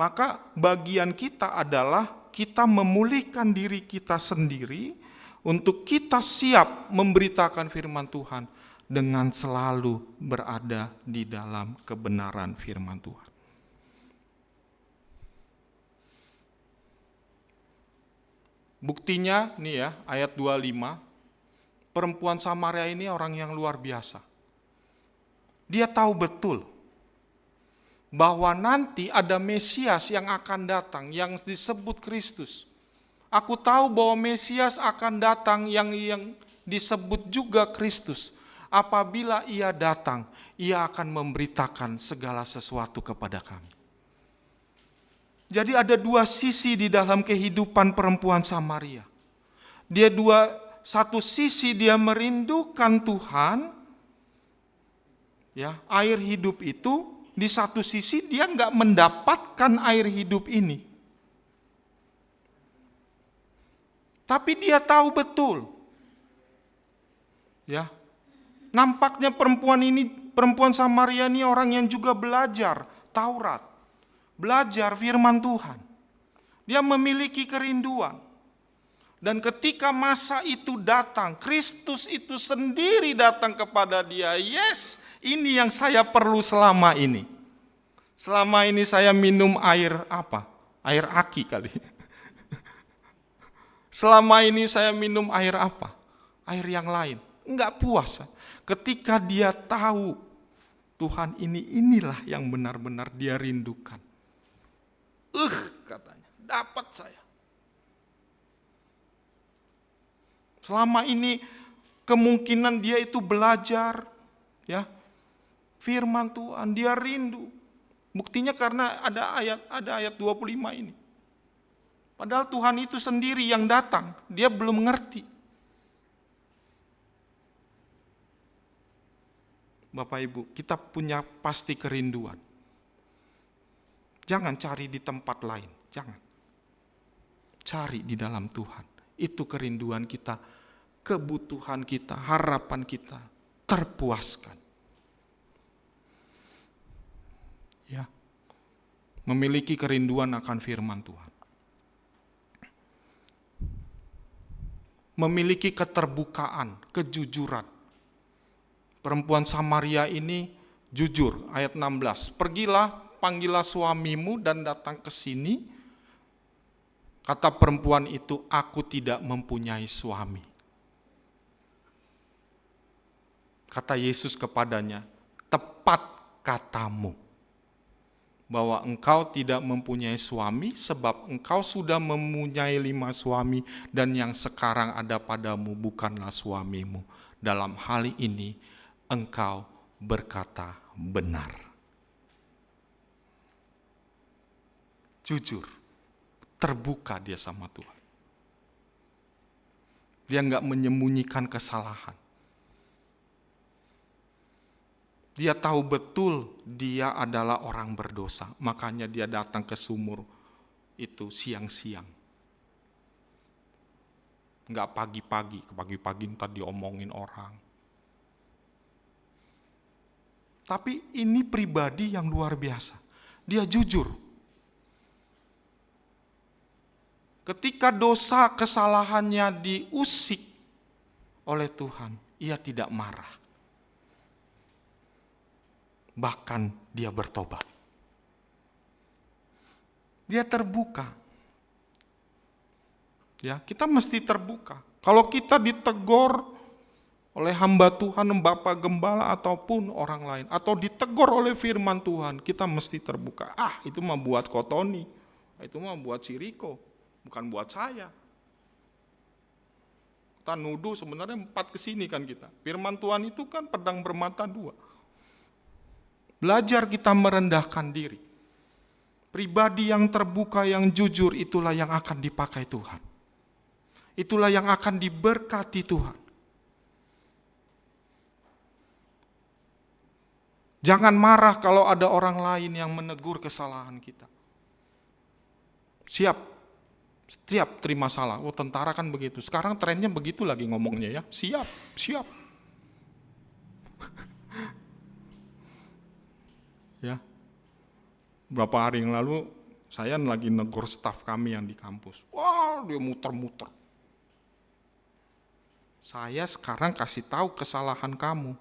Maka bagian kita adalah kita memulihkan diri kita sendiri untuk kita siap memberitakan firman Tuhan dengan selalu berada di dalam kebenaran firman Tuhan. Buktinya nih ya, ayat 25, perempuan Samaria ini orang yang luar biasa. Dia tahu betul bahwa nanti ada Mesias yang akan datang, yang disebut Kristus. Aku tahu bahwa Mesias akan datang yang disebut juga Kristus. Apabila ia datang, ia akan memberitakan segala sesuatu kepada kami. Jadi ada dua sisi di dalam kehidupan perempuan Samaria. Satu sisi dia merindukan Tuhan, ya, air hidup itu. Di satu sisi dia nggak mendapatkan air hidup ini. Tapi dia tahu betul, ya, nampaknya perempuan Samaria ini orang yang juga belajar Taurat. Belajar firman Tuhan. Dia memiliki kerinduan. Dan ketika masa itu datang, Kristus itu sendiri datang kepada dia. Yes, ini yang saya perlu selama ini. Selama ini saya minum air apa? Air aki kali. Selama ini saya minum air apa? Air yang lain. Enggak puas. Ketika dia tahu Tuhan inilah yang benar-benar dia rindukan. Katanya, dapat saya. Selama ini kemungkinan dia itu belajar, ya, firman Tuhan, dia rindu. Buktinya karena ada ayat 25 ini. Padahal Tuhan itu sendiri yang datang, dia belum ngerti. Bapak Ibu, kita punya pasti kerinduan. Jangan cari di tempat lain, jangan. Cari di dalam Tuhan. Itu kerinduan kita, kebutuhan kita, harapan kita terpuaskan. Ya. Memiliki kerinduan akan firman Tuhan. Memiliki keterbukaan, kejujuran. Perempuan Samaria ini jujur, ayat 16. Pergilah, panggillah suamimu dan datang ke sini. Kata perempuan itu, aku tidak mempunyai suami. Kata Yesus kepadanya, tepat katamu, bahwa engkau tidak mempunyai suami sebab engkau sudah mempunyai 5 suami dan yang sekarang ada padamu bukanlah suamimu. Dalam hal ini engkau berkata benar. Jujur, terbuka dia sama Tuhan. Dia enggak menyembunyikan kesalahan. Dia tahu betul dia adalah orang berdosa, makanya dia datang ke sumur itu siang-siang. Enggak pagi-pagi ntar diomongin orang. Tapi ini pribadi yang luar biasa. Dia jujur. Ketika dosa kesalahannya diusik oleh Tuhan, ia tidak marah. Bahkan dia bertobat. Dia terbuka. Ya, kita mesti terbuka. Kalau kita ditegur oleh hamba Tuhan, Bapak Gembala ataupun orang lain, atau ditegur oleh firman Tuhan, kita mesti terbuka. Itu mah buat Kotoni, itu mah buat si Riko, bukan buat saya. Kita nuduh sebenarnya 4 kesini kan kita. Firman Tuhan itu kan pedang bermata 2. Belajar kita merendahkan diri. Pribadi yang terbuka, yang jujur, itulah yang akan dipakai Tuhan. Itulah yang akan diberkati Tuhan. Jangan marah kalau ada orang lain yang menegur kesalahan kita. Setiap terima salah. Tentara kan begitu. Sekarang trennya begitu lagi ngomongnya ya. Siap. Ya. Beberapa hari yang lalu saya lagi negur staf kami yang di kampus. Wah, dia muter-muter. Saya sekarang kasih tahu kesalahan kamu.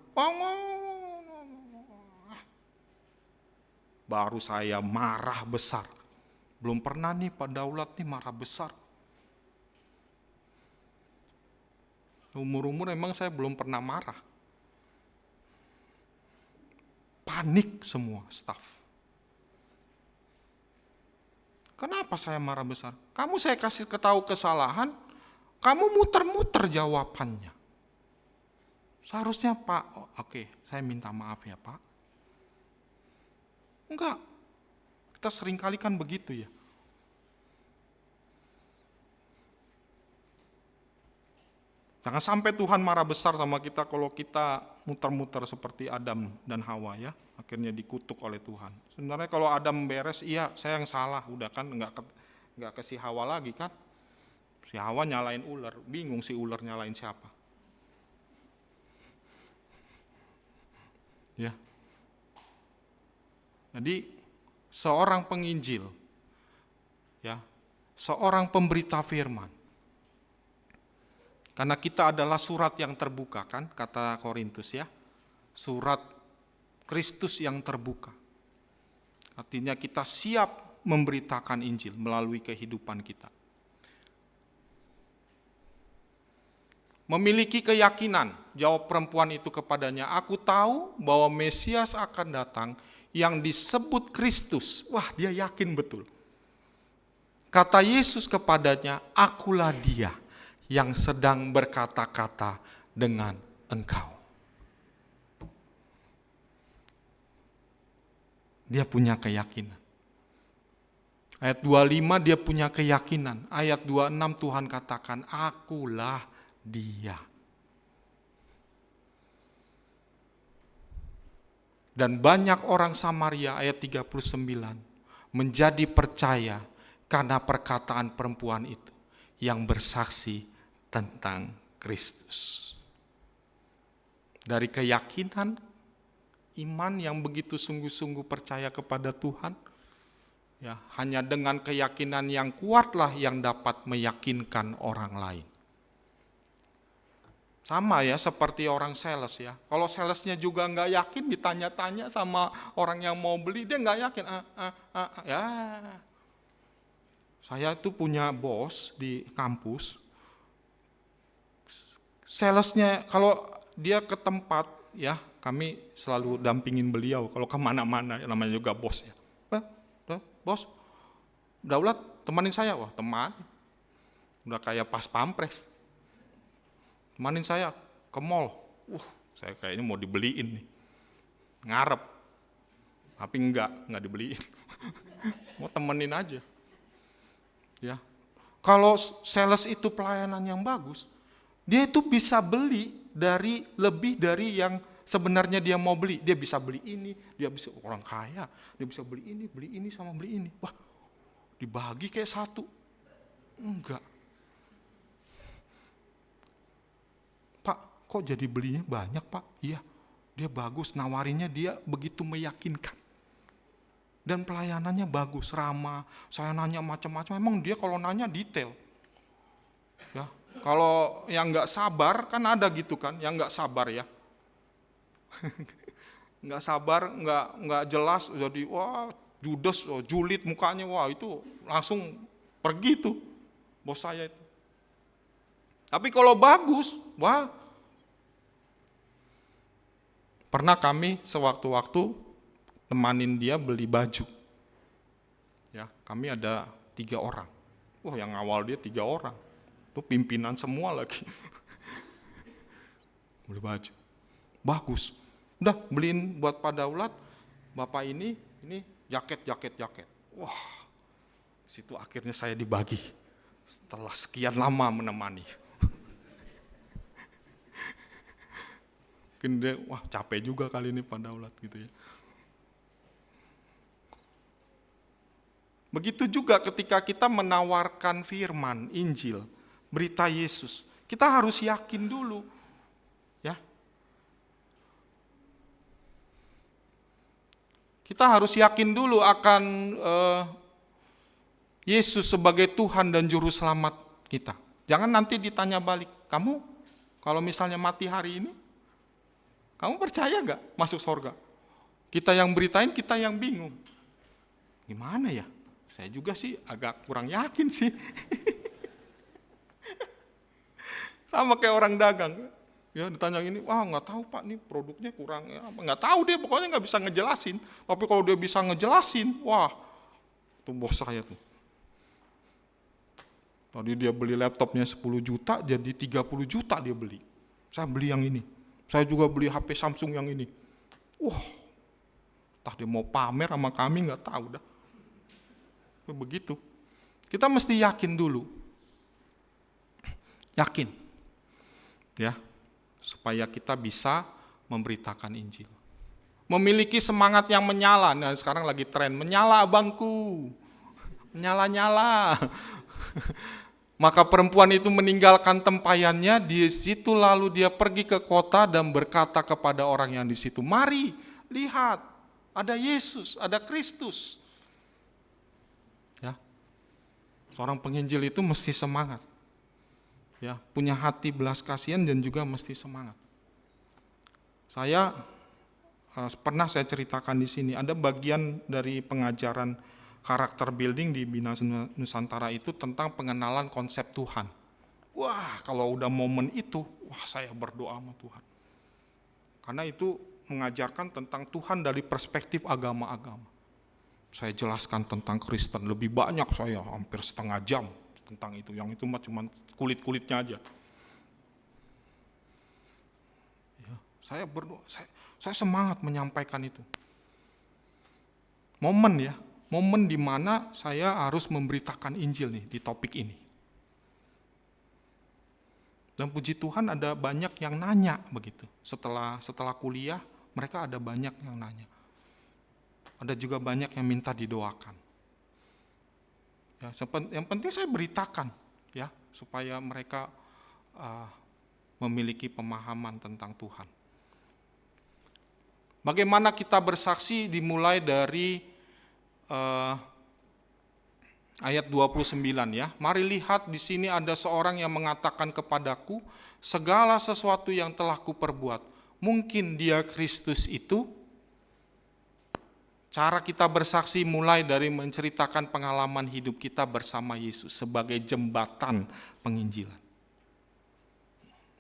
Baru saya marah besar. Belum pernah nih Pak Daulat nih marah besar. Umur-umur emang saya belum pernah marah. Panik semua staf. Kenapa saya marah besar? Kamu saya kasih ketahu kesalahan, kamu muter-muter jawabannya. Seharusnya Pak, oke, saya minta maaf ya Pak. Enggak, kita seringkali kan begitu ya. Jangan sampai Tuhan marah besar sama kita kalau kita muter-muter seperti Adam dan Hawa ya. Akhirnya dikutuk oleh Tuhan. Sebenarnya kalau Adam beres, iya saya yang salah. Udah kan enggak ke si Hawa lagi kan. Si Hawa nyalain ular, bingung si ular nyalain siapa. Ya. Jadi seorang penginjil, ya, seorang pemberita firman. Karena kita adalah surat yang terbuka kan, kata Korintus ya. Surat Kristus yang terbuka. Artinya kita siap memberitakan Injil melalui kehidupan kita. Memiliki keyakinan, jawab perempuan itu kepadanya, aku tahu bahwa Mesias akan datang yang disebut Kristus. Wah, dia yakin betul. Kata Yesus kepadanya, akulah dia yang sedang berkata-kata dengan engkau. Dia punya keyakinan. Ayat 25 dia punya keyakinan. Ayat 26 Tuhan katakan, akulah dia. Dan banyak orang Samaria, ayat 39, menjadi percaya karena perkataan perempuan itu yang bersaksi tentang Kristus. Dari keyakinan, iman yang begitu sungguh-sungguh percaya kepada Tuhan, ya, hanya dengan keyakinan yang kuatlah yang dapat meyakinkan orang lain. Sama ya seperti orang sales ya. Kalau salesnya juga nggak yakin, ditanya-tanya sama orang yang mau beli, dia nggak yakin. Ya. Saya itu punya bos di kampus. Salesnya kalau dia ke tempat ya, kami selalu dampingin beliau kalau kemana-mana, namanya juga bos ya. Bos, Daulat temanin saya. Wah, teman. Udah kayak pas pampres. Temanin saya ke mall. Saya kayaknya mau dibeliin nih. Ngarep. Tapi enggak dibeliin. Mau temenin aja. Ya. Kalau sales itu pelayanan yang bagus, dia itu bisa beli lebih dari yang sebenarnya dia mau beli. Dia bisa beli ini, dia bisa orang kaya, dia bisa beli ini sama beli ini. Wah, dibagi kayak satu. Enggak. Pak, kok jadi belinya banyak Pak? Iya, dia bagus, nawarinnya dia begitu meyakinkan. Dan pelayanannya bagus, ramah. Saya nanya macam-macam, emang dia kalau nanya detail. Ya, kalau yang nggak sabar kan ada gitu kan, yang nggak sabar ya, nggak sabar, nggak jelas, jadi wah judes, julid mukanya, wah itu langsung pergi tuh bos saya itu. Tapi kalau bagus, wah. Pernah kami sewaktu-waktu temanin dia beli baju. Ya, kami ada 3 orang. Wah, yang awal dia 3 orang. Itu pimpinan semua lagi. Beli baju. Bagus. Udah beliin buat Pak Daulat, Bapak ini jaket. Wah, situ akhirnya saya dibagi. Setelah sekian lama menemani. Mungkin dia, wah capek juga kali ini Pak Daulat gitu ya. Begitu juga ketika kita menawarkan firman, Injil, berita Yesus. Kita harus yakin dulu. Ya. Kita harus yakin dulu akan Yesus sebagai Tuhan dan Juru Selamat kita. Jangan nanti ditanya balik, kamu kalau misalnya mati hari ini, kamu percaya gak masuk surga? Kita yang beritain, kita yang bingung. Gimana ya? Saya juga sih agak kurang yakin sih. Sama kayak orang dagang. Ya ditanya ini, wah nggak tahu Pak, nih produknya kurang. Ya, nggak tahu dia, pokoknya nggak bisa ngejelasin. Tapi kalau dia bisa ngejelasin, wah, itu bos saya tuh. Tadi dia beli laptopnya 10 juta, jadi 30 juta dia beli. Saya beli yang ini. Saya juga beli HP Samsung yang ini. Wah, entah dia mau pamer sama kami nggak tahu dah. Begitu. Kita mesti yakin dulu. Yakin. Ya, supaya kita bisa memberitakan Injil. Memiliki semangat yang menyala. Nah, sekarang lagi tren menyala abangku. Menyala-nyala. Maka perempuan itu meninggalkan tempayannya, di situ lalu dia pergi ke kota dan berkata kepada orang yang di situ, "Mari, lihat, ada Yesus, ada Kristus." Ya. Seorang penginjil itu mesti semangat. Ya, punya hati belas kasihan dan juga mesti semangat. Saya pernah saya ceritakan di sini, ada bagian dari pengajaran karakter building di Bina Nusantara itu tentang pengenalan konsep Tuhan. Wah, kalau udah momen itu, wah saya berdoa sama Tuhan. Karena itu mengajarkan tentang Tuhan dari perspektif agama-agama. Saya jelaskan tentang Kristen, lebih banyak saya, hampir setengah jam tentang itu. Yang itu mah cuma kulit-kulitnya aja. Ya, saya berdoa, saya semangat menyampaikan itu. Momen ya, momen di mana saya harus memberitakan Injil nih di topik ini. Dan puji Tuhan ada banyak yang nanya begitu. Setelah kuliah, mereka ada banyak yang nanya. Ada juga banyak yang minta didoakan. Ya, yang penting saya beritakan ya, supaya mereka memiliki pemahaman tentang Tuhan. Bagaimana kita bersaksi dimulai dari ayat 29 ya. Mari lihat di sini ada seorang yang mengatakan kepadaku, segala sesuatu yang telah kuperbuat. Mungkin dia Kristus itu. Cara kita bersaksi mulai dari menceritakan pengalaman hidup kita bersama Yesus sebagai jembatan penginjilan.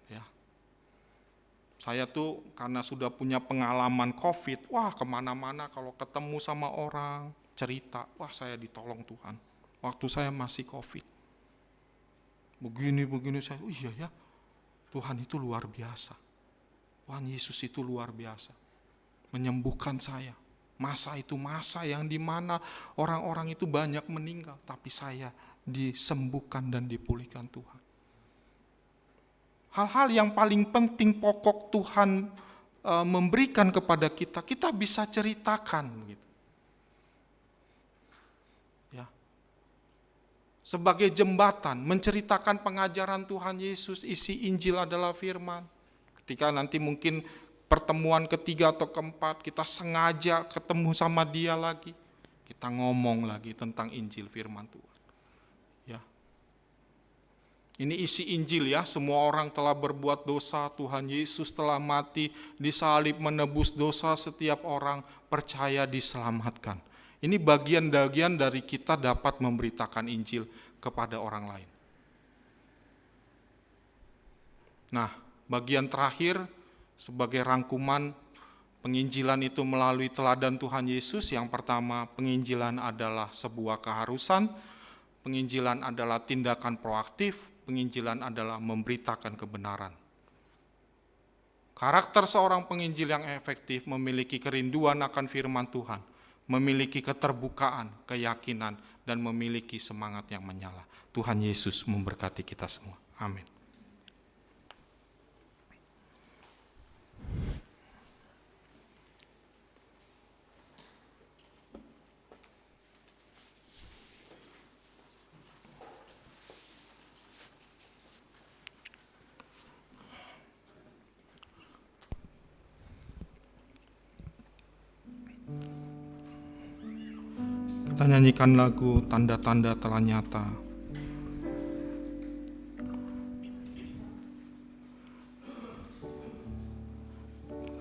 Ya. Saya tuh karena sudah punya pengalaman COVID, wah kemana-mana kalau ketemu sama orang, cerita, wah saya ditolong Tuhan. Waktu saya masih COVID. Begini saya, oh iya ya, Tuhan itu luar biasa. Tuhan Yesus itu luar biasa. Menyembuhkan saya. Masa itu masa yang dimana orang-orang itu banyak meninggal, tapi saya disembuhkan dan dipulihkan Tuhan. Hal-hal yang paling penting pokok Tuhan memberikan kepada kita, kita bisa ceritakan begitu. Ya. Sebagai jembatan, menceritakan pengajaran Tuhan Yesus, isi Injil adalah firman. Ketika nanti mungkin pertemuan ketiga atau keempat, kita sengaja ketemu sama dia lagi. Kita ngomong lagi tentang Injil firman Tuhan. Ya. Ini isi Injil ya, semua orang telah berbuat dosa, Tuhan Yesus telah mati, disalib menebus dosa, setiap orang percaya diselamatkan. Ini bagian-bagian dari kita dapat memberitakan Injil kepada orang lain. Nah, bagian terakhir sebagai rangkuman penginjilan itu melalui teladan Tuhan Yesus. Yang pertama, penginjilan adalah sebuah keharusan, penginjilan adalah tindakan proaktif, penginjilan adalah memberitakan kebenaran. Karakter seorang penginjil yang efektif memiliki kerinduan akan firman Tuhan, memiliki keterbukaan, keyakinan, dan memiliki semangat yang menyala. Tuhan Yesus memberkati kita semua. Amin. Kita nyanyikan lagu Tanda-tanda Telah Nyata.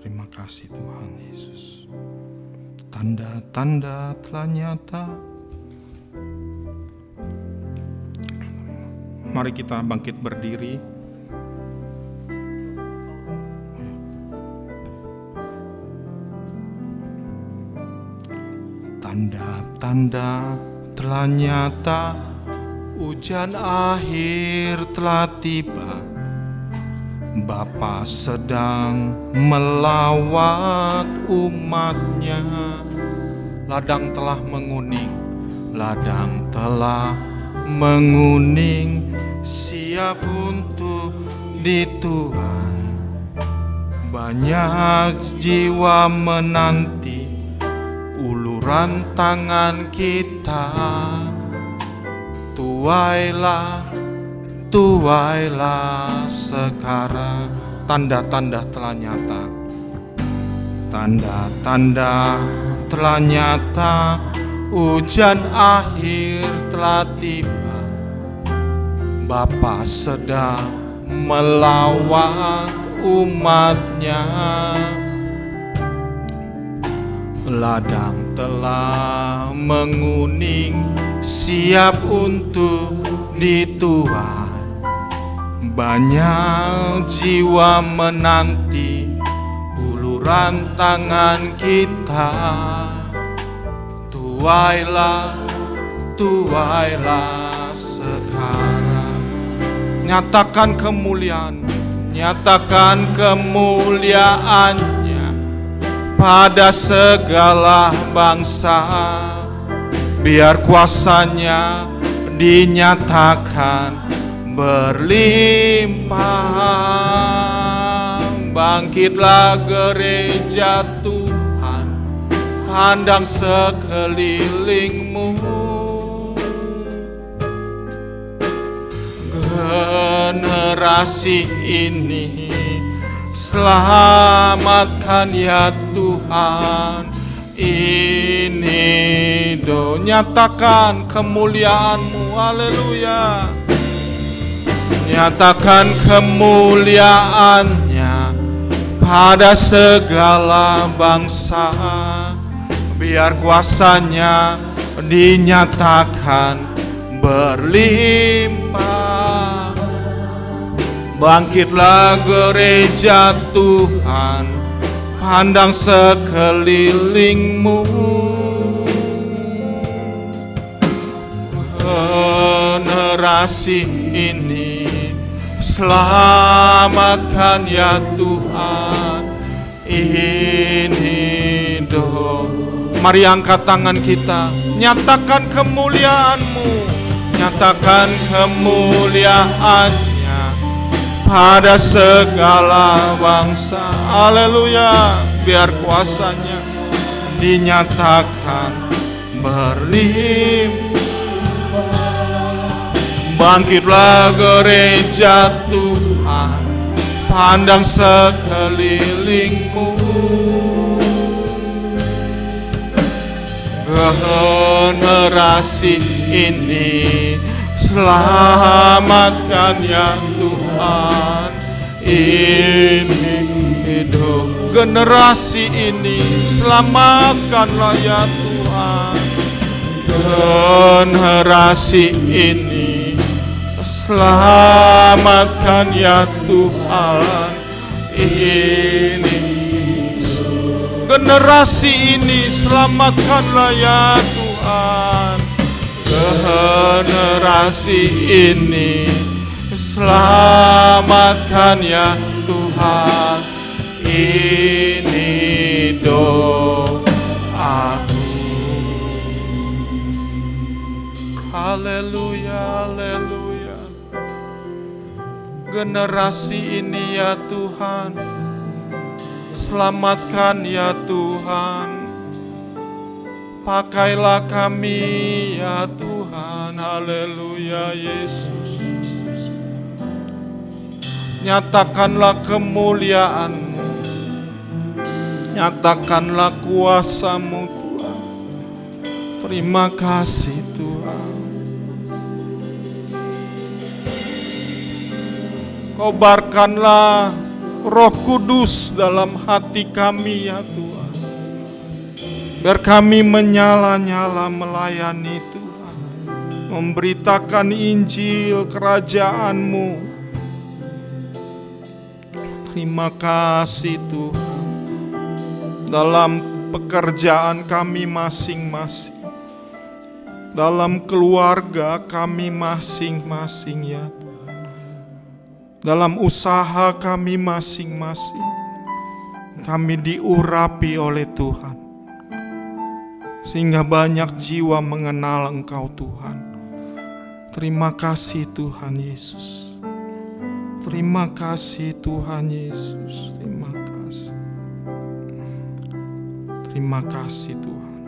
Terima kasih Tuhan Yesus. Tanda-tanda telah nyata. Mari kita bangkit berdiri. Tanda-tanda telah nyata, hujan akhir telah tiba. Bapa sedang melawat umatnya. Ladang telah menguning, ladang telah menguning, siap untuk dituai. Banyak jiwa menanti uluran tangan kita. Tuailah sekarang. Tanda-tanda telah nyata. Tanda-tanda telah nyata, hujan akhir telah tiba. Bapa sedang melawat umatnya. Ladang telah menguning, siap untuk dituai. Banyak jiwa menanti uluran tangan kita. Tuailah sekarang. Nyatakan kemuliaan-Nya pada segala bangsa. Biar kuasa-Nya dinyatakan berlimpah. Bangkitlah gereja Tuhan, pandang sekelilingmu. Generasi ini selamatkan ya Tuhan. Ini nyatakan kemuliaan-Mu, haleluya. Nyatakan kemuliaan-Nya pada segala bangsa. Biar kuasa-Nya dinyatakan berlimpah. Bangkitlah gereja Tuhan, pandang sekelilingmu. Generasi ini selamatkan ya Tuhan. Ini mari angkat tangan kita, nyatakan kemuliaan-Mu, nyatakan kemuliaan-Nya pada segala bangsa. Haleluya. Biar kuasa-Nya dinyatakan berlimpah. Bangkitlah gereja Tuhan, pandang sekelilingmu. Generasi ini selamatkan ya Tuhan. Ini hidup. Generasi ini selamatkanlah ya Tuhan. generasi ini. Selamatkan ya Tuhan ini. Generasi ini selamatkanlah ya Tuhan. Generasi ini selamatkan ya Tuhan. Ini doaku. Haleluya, haleluya. Generasi ini ya Tuhan, selamatkan ya Tuhan. Pakailah kami ya Tuhan. Haleluya Yesus. Nyatakanlah kemuliaan-Mu. Nyatakanlah kuasa-Mu Tuhan. Terima kasih Tuhan. Kobarkanlah Roh Kudus dalam hati kami ya Tuhan. Biar kami menyala-nyala melayani Tuhan, memberitakan Injil kerajaan-Mu. Terima kasih Tuhan. Dalam pekerjaan kami masing-masing, dalam keluarga kami masing-masing ya Tuhan, dalam usaha kami masing-masing, kami diurapi oleh Tuhan, sehingga banyak jiwa mengenal Engkau Tuhan. Terima kasih Tuhan Yesus. Terima kasih Tuhan Yesus. Terima kasih. Terima kasih Tuhan.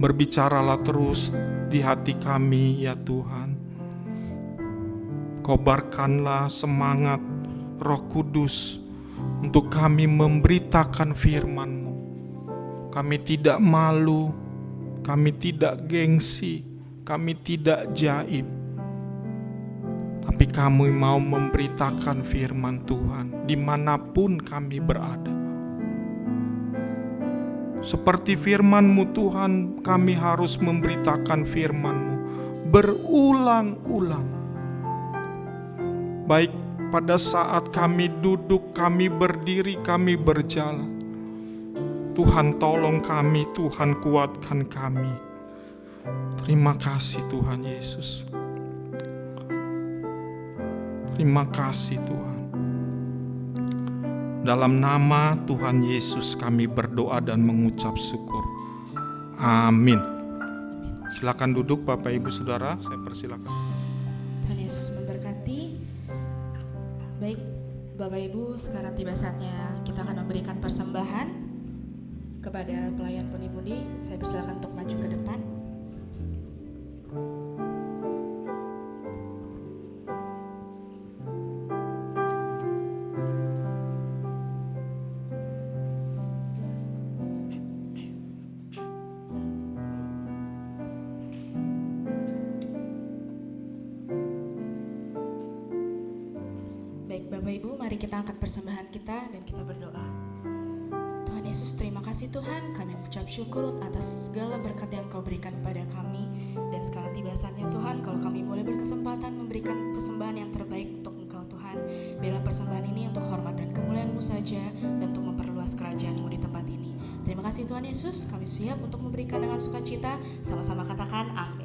Berbicaralah terus di hati kami ya Tuhan. Kobarkanlah semangat Roh Kudus untuk kami memberitakan firman-Mu. Kami tidak malu, kami tidak gengsi, kami tidak jaim. Tapi kami mau memberitakan firman Tuhan dimanapun kami berada. Seperti firman-Mu Tuhan, kami harus memberitakan firman-Mu berulang-ulang. Baik pada saat kami duduk, kami berdiri, kami berjalan. Tuhan tolong kami, Tuhan kuatkan kami. Terima kasih Tuhan Yesus. Terima kasih Tuhan. Dalam nama Tuhan Yesus kami berdoa dan mengucap syukur. Amin. Silakan duduk Bapak Ibu Saudara, saya persilakan. Tuhan Yesus memberkati. Baik Bapak Ibu, sekarang tiba saatnya kita akan memberikan persembahan kepada pelayan pundi-pundi. Saya persilakan untuk maju ke depan. Baik Bapak Ibu, mari kita angkat persembahan kita dan kita berdoa. Tuhan Yesus, terima kasih Tuhan, kami mengucap syukur atas segala berkat yang Kau berikan kepada kami. Dan sekarang tiba saatnya Tuhan, kalau kami boleh berkesempatan memberikan persembahan yang terbaik untuk Engkau Tuhan. Biarlah persembahan ini untuk hormat dan kemuliaan-Mu saja, dan untuk memperluas kerajaan-Mu di tempat ini. Terima kasih Tuhan Yesus, kami siap untuk memberikan dengan sukacita. Sama-sama katakan amin.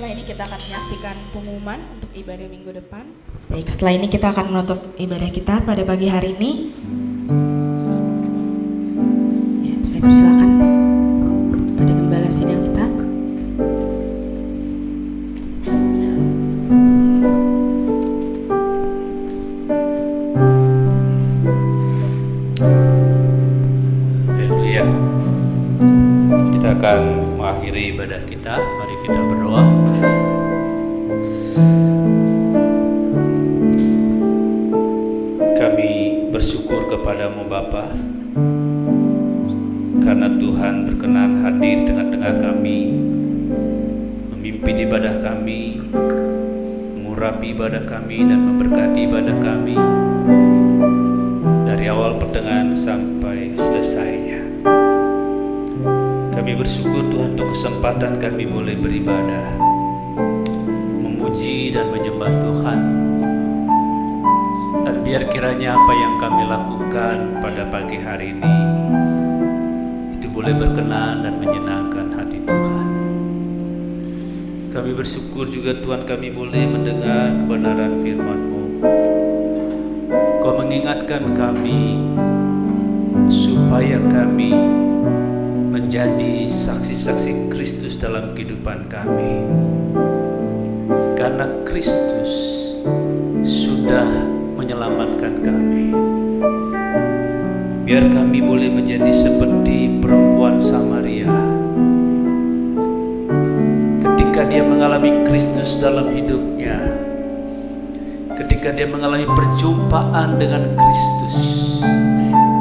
Setelah ini kita akan menyaksikan pengumuman untuk ibadah minggu depan. Baik, setelah ini kita akan menutup ibadah kita pada pagi hari ini. Ya, saya persilakan kepada gembala sidang kita. Haleluya. Kita akan mengakhiri ibadah kita. Mari kita berdoa. Kami bersyukur kepadamu Bapa, karena Tuhan berkenan hadir di tengah-tengah kami, memimpin ibadah kami, mengurapi ibadah kami dan memberkati ibadah kami dari awal pertengahan sampai selesainya. Kami bersyukur Tuhan untuk kesempatan kami boleh beribadah, memuji dan menyembah Tuhan. Dan biar kiranya apa yang kami lakukan pada pagi hari ini itu boleh berkenan dan menyenangkan hati Tuhan. Kami bersyukur juga Tuhan kami boleh mendengar kebenaran firman-Mu. Kau mengingatkan kami supaya kami menjadi saksi-saksi Kristus dalam kehidupan kami, karena Kristus sudah menyelamatkan kami. Biar kami boleh menjadi seperti perempuan Samaria ketika dia mengalami Kristus dalam hidupnya, ketika dia mengalami perjumpaan dengan Kristus,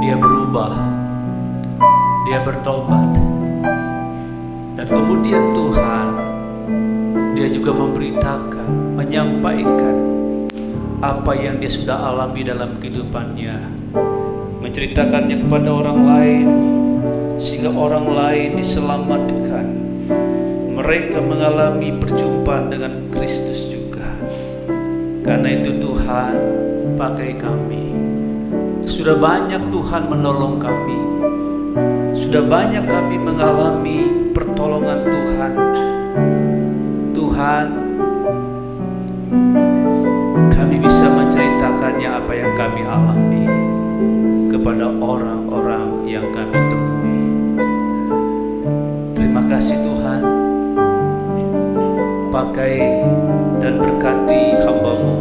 dia berubah, dia bertobat, dan kemudian Tuhan, dia juga memberitakan, menyampaikan apa yang dia sudah alami dalam kehidupannya, menceritakannya kepada orang lain, sehingga orang lain diselamatkan. Mereka mengalami perjumpaan dengan Kristus juga. Karena itu Tuhan, pakai kami. Sudah banyak Tuhan menolong kami, sudah banyak kami mengalami pertolongan Tuhan. Tuhan, kami bisa menceritakannya apa yang kami alami kepada orang-orang yang kami temui. Terima kasih Tuhan, pakai dan berkati hamba-Mu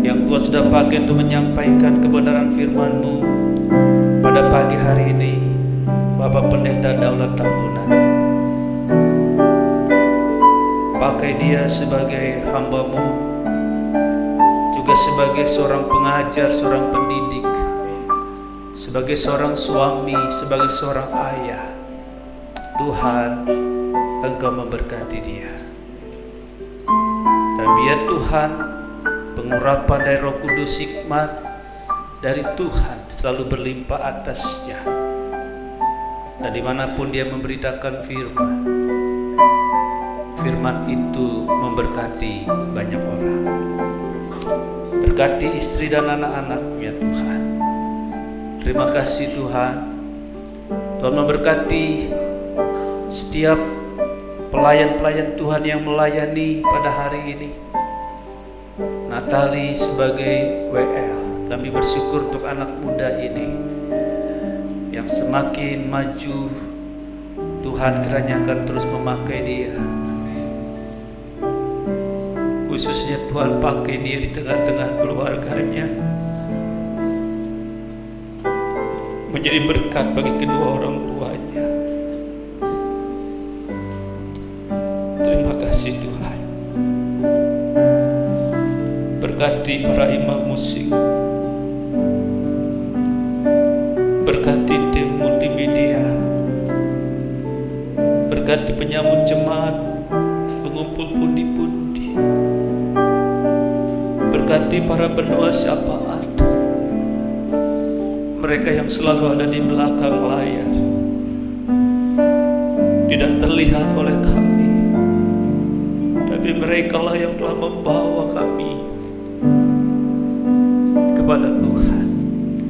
yang Tuhan sudah pakai untuk menyampaikan kebenaran firman-Mu pada pagi hari ini, Bapak Pendeta Daulat Tambunan. Pakai dia sebagai hamba-Mu, juga sebagai seorang pengajar, seorang pendidik, sebagai seorang suami, sebagai seorang ayah. Tuhan, Engkau memberkati dia. Dan biar Tuhan, pengurapan dari Roh Kudus, hikmat dari Tuhan selalu berlimpah atasnya. Dan dimanapun dia memberitakan firman, firman itu memberkati banyak orang. Berkati istri dan anak-anaknya Tuhan. Terima kasih Tuhan. Tuhan memberkati setiap pelayan-pelayan Tuhan yang melayani pada hari ini. Natali sebagai WL, kami bersyukur untuk anak muda ini yang semakin maju. Tuhan kiranya akan terus memakai dia. Khususnya Tuhan pakai dia di tengah-tengah keluarganya, menjadi berkat bagi kedua orang tuanya. Terima kasih Tuhan. Berkati para imam musik, berkati tim multimedia, berkati penyambut jemaat pengumpul pundi-pundi, berkati para pendoa syafaat, mereka yang selalu ada di belakang layar, tidak terlihat oleh kami, tapi mereka lah yang telah membawa kami kepada Tuhan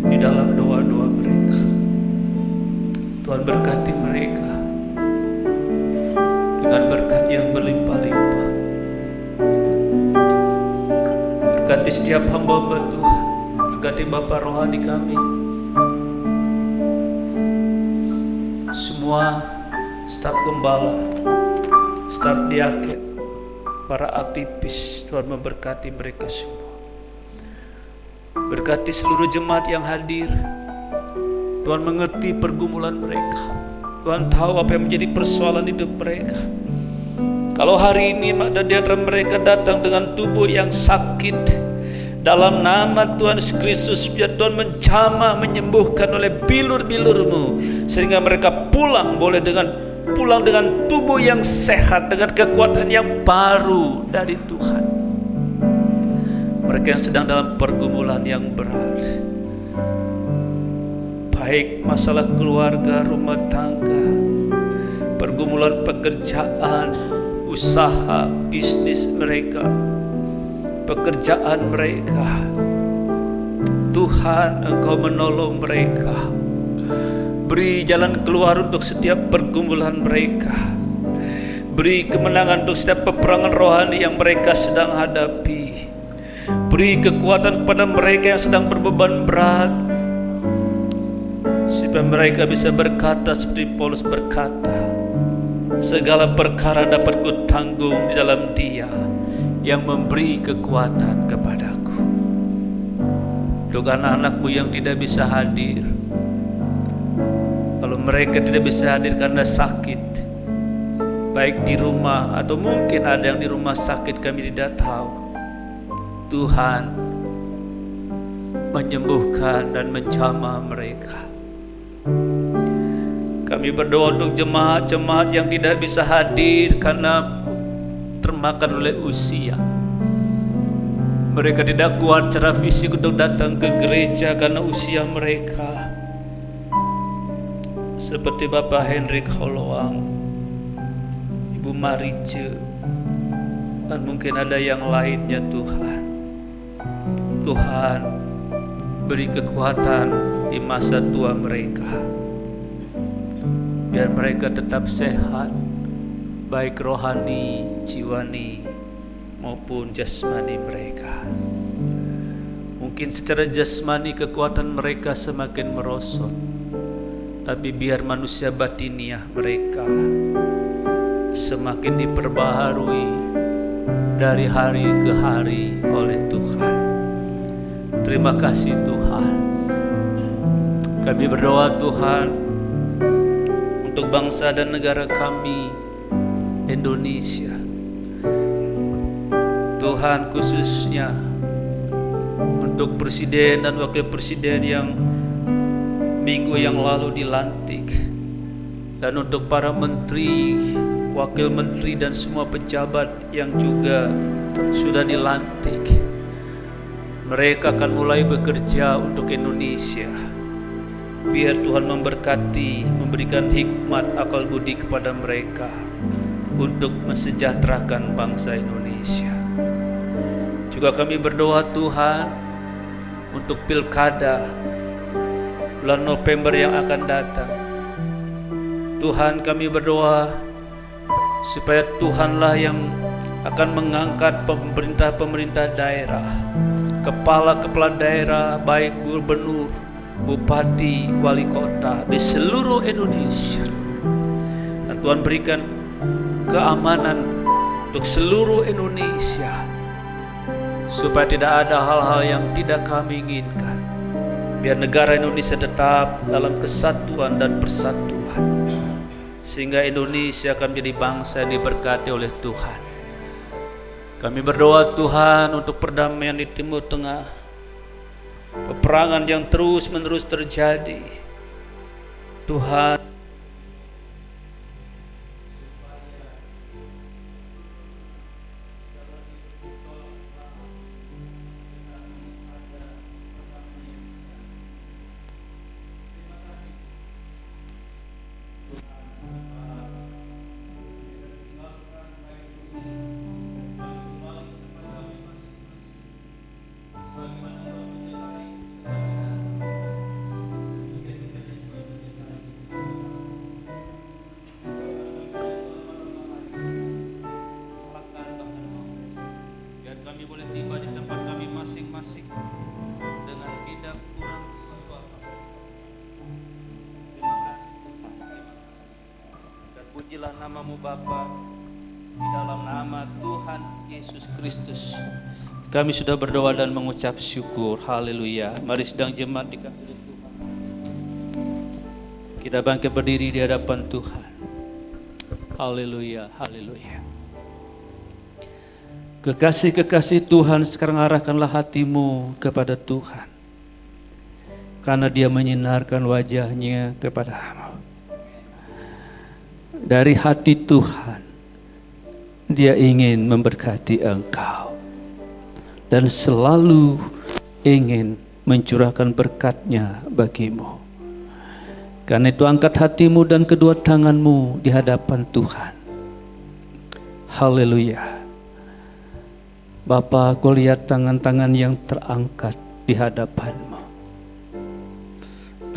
di dalam doa-doa mereka. Tuhan berkati mereka dengan berkat yang berlimpah-limpah. Berkati setiap hamba-hamba Tuhan. Berkati Bapak rohani kami. Semua staf gembala, staf diaken, para aktivis, Tuhan memberkati mereka semua. Berkati seluruh jemaat yang hadir. Tuhan mengerti pergumulan mereka. Tuhan tahu apa yang menjadi persoalan hidup mereka. Kalau hari ini ada di antara mereka datang dengan tubuh yang sakit, dalam nama Tuhan Yesus Kristus, biar Tuhan menjamah, menyembuhkan oleh bilur-bilur-Mu, sehingga mereka pulang dengan tubuh yang sehat, dengan kekuatan yang baru dari Tuhan. Mereka yang sedang dalam pergumulan yang berat, baik masalah keluarga, rumah tangga, pergumulan pekerjaan, usaha, bisnis mereka, pekerjaan mereka, Tuhan Engkau menolong mereka. Beri jalan keluar untuk setiap pergumulan mereka. Beri kemenangan untuk setiap peperangan rohani yang mereka sedang hadapi. Beri kekuatan kepada mereka yang sedang berbeban berat, supaya mereka bisa berkata seperti Paulus berkata, segala perkara dapat kutanggung di dalam Dia yang memberi kekuatan kepadaku. Untuk anak-anak-Mu yang tidak bisa hadir, kalau mereka tidak bisa hadir karena sakit, baik di rumah atau mungkin ada yang di rumah sakit, kami tidak tahu. Tuhan menyembuhkan dan menjamah mereka. Kami berdoa untuk jemaat-jemaat yang tidak bisa hadir karena termakan oleh usia. Mereka tidak kuat secara fisik untuk datang ke gereja karena usia mereka. Seperti Bapak Hendrik Holoang, Ibu Marice, dan mungkin ada yang lainnya. Tuhan beri kekuatan di masa tua mereka, biar mereka tetap sehat, baik rohani, jiwani maupun jasmani mereka. Mungkin secara jasmani kekuatan mereka semakin merosot, tapi biar manusia batiniah mereka semakin diperbaharui dari hari ke hari oleh Tuhan. Terima kasih Tuhan. Kami berdoa Tuhan untuk bangsa dan negara kami, Indonesia. Tuhan, khususnya untuk presiden dan wakil presiden yang minggu yang lalu dilantik, dan untuk para menteri, wakil menteri dan semua pejabat yang juga sudah dilantik. Mereka akan mulai bekerja untuk Indonesia. Biar Tuhan memberkati, memberikan hikmat, akal budi kepada mereka untuk mensejahterakan bangsa Indonesia. Juga kami berdoa Tuhan untuk pilkada bulan November yang akan datang. Tuhan, kami berdoa supaya Tuhanlah yang akan mengangkat pemerintah-pemerintah daerah, kepala-kepala daerah, baik gubernur, bupati, wali kota di seluruh Indonesia. Dan Tuhan berikan keamanan untuk seluruh Indonesia, supaya tidak ada hal-hal yang tidak kami inginkan. Biar negara Indonesia tetap dalam kesatuan dan persatuan, sehingga Indonesia akan menjadi bangsa yang diberkati oleh Tuhan. Kami berdoa Tuhan untuk perdamaian di Timur Tengah, peperangan yang terus-menerus terjadi. Tuhan, Terpujilah namamu Bapa, di dalam nama Tuhan Yesus Kristus kami sudah berdoa dan mengucap syukur. Haleluya. Mari sidang jemaat dikasihi Tuhan, kita bangkit berdiri di hadapan Tuhan. Haleluya, haleluya. Kekasih-kekasih Tuhan, sekarang arahkanlah hatimu kepada Tuhan, karena Dia menyinarkan wajahnya kepadamu. Dari hati Tuhan, Dia ingin memberkati engkau dan selalu ingin mencurahkan berkat-Nya bagimu. Karena itu angkat hatimu dan kedua tanganmu di hadapan Tuhan. Haleluya. Bapa, aku lihat tangan-tangan yang terangkat di hadapanmu.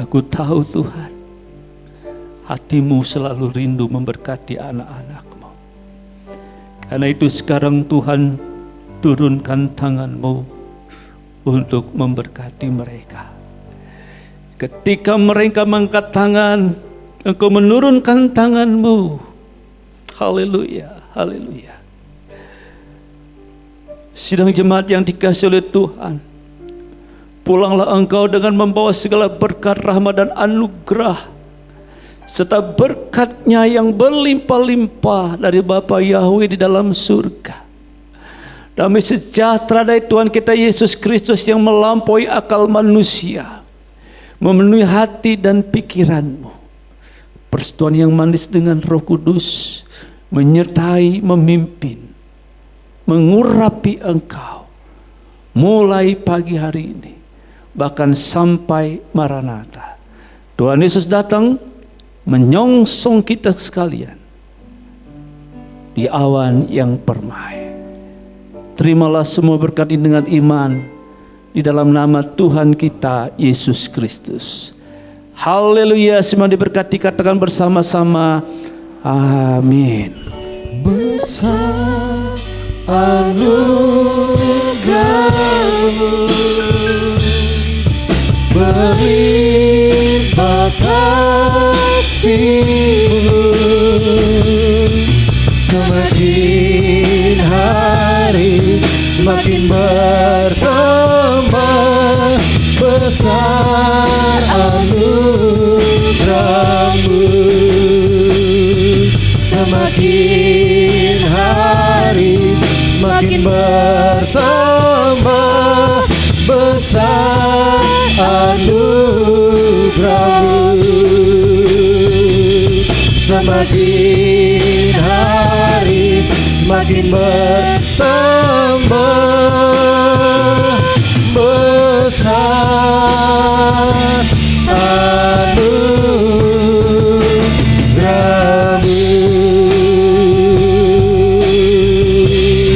Aku tahu Tuhan, hatimu selalu rindu memberkati anak-anakmu. Karena itu sekarang Tuhan turunkan tanganmu untuk memberkati mereka. Ketika mereka mengangkat tangan, engkau menurunkan tanganmu. Haleluya, haleluya. Sidang jemaat yang dikasihi oleh Tuhan, pulanglah engkau dengan membawa segala berkat, rahmat dan anugerah, serta berkat-Nya yang berlimpah-limpah dari Bapa Yahweh di dalam surga. Damai sejahtera dari Tuhan kita Yesus Kristus yang melampaui akal manusia memenuhi hati dan pikiranmu. Persekutuan yang manis dengan Roh Kudus menyertai, memimpin, mengurapi engkau mulai pagi hari ini bahkan sampai Maranatha. Tuhan Yesus datang menyongsong kita sekalian di awan yang permai. Terimalah semua berkat ini dengan iman di dalam nama Tuhan kita Yesus Kristus. Haleluya. Semua diberkati, katakan bersama-sama amin. Besar anugerah-Mu, berlimpah kasih-Mu, semakin hari semakin bertambah. Besar anugerah-Mu, semakin hari semakin bertambah. Besar anugerah-Mu, semakin hari semakin bertambah. Besar anugerah-Mu.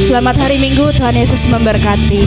Selamat hari Minggu, Tuhan Yesus memberkati.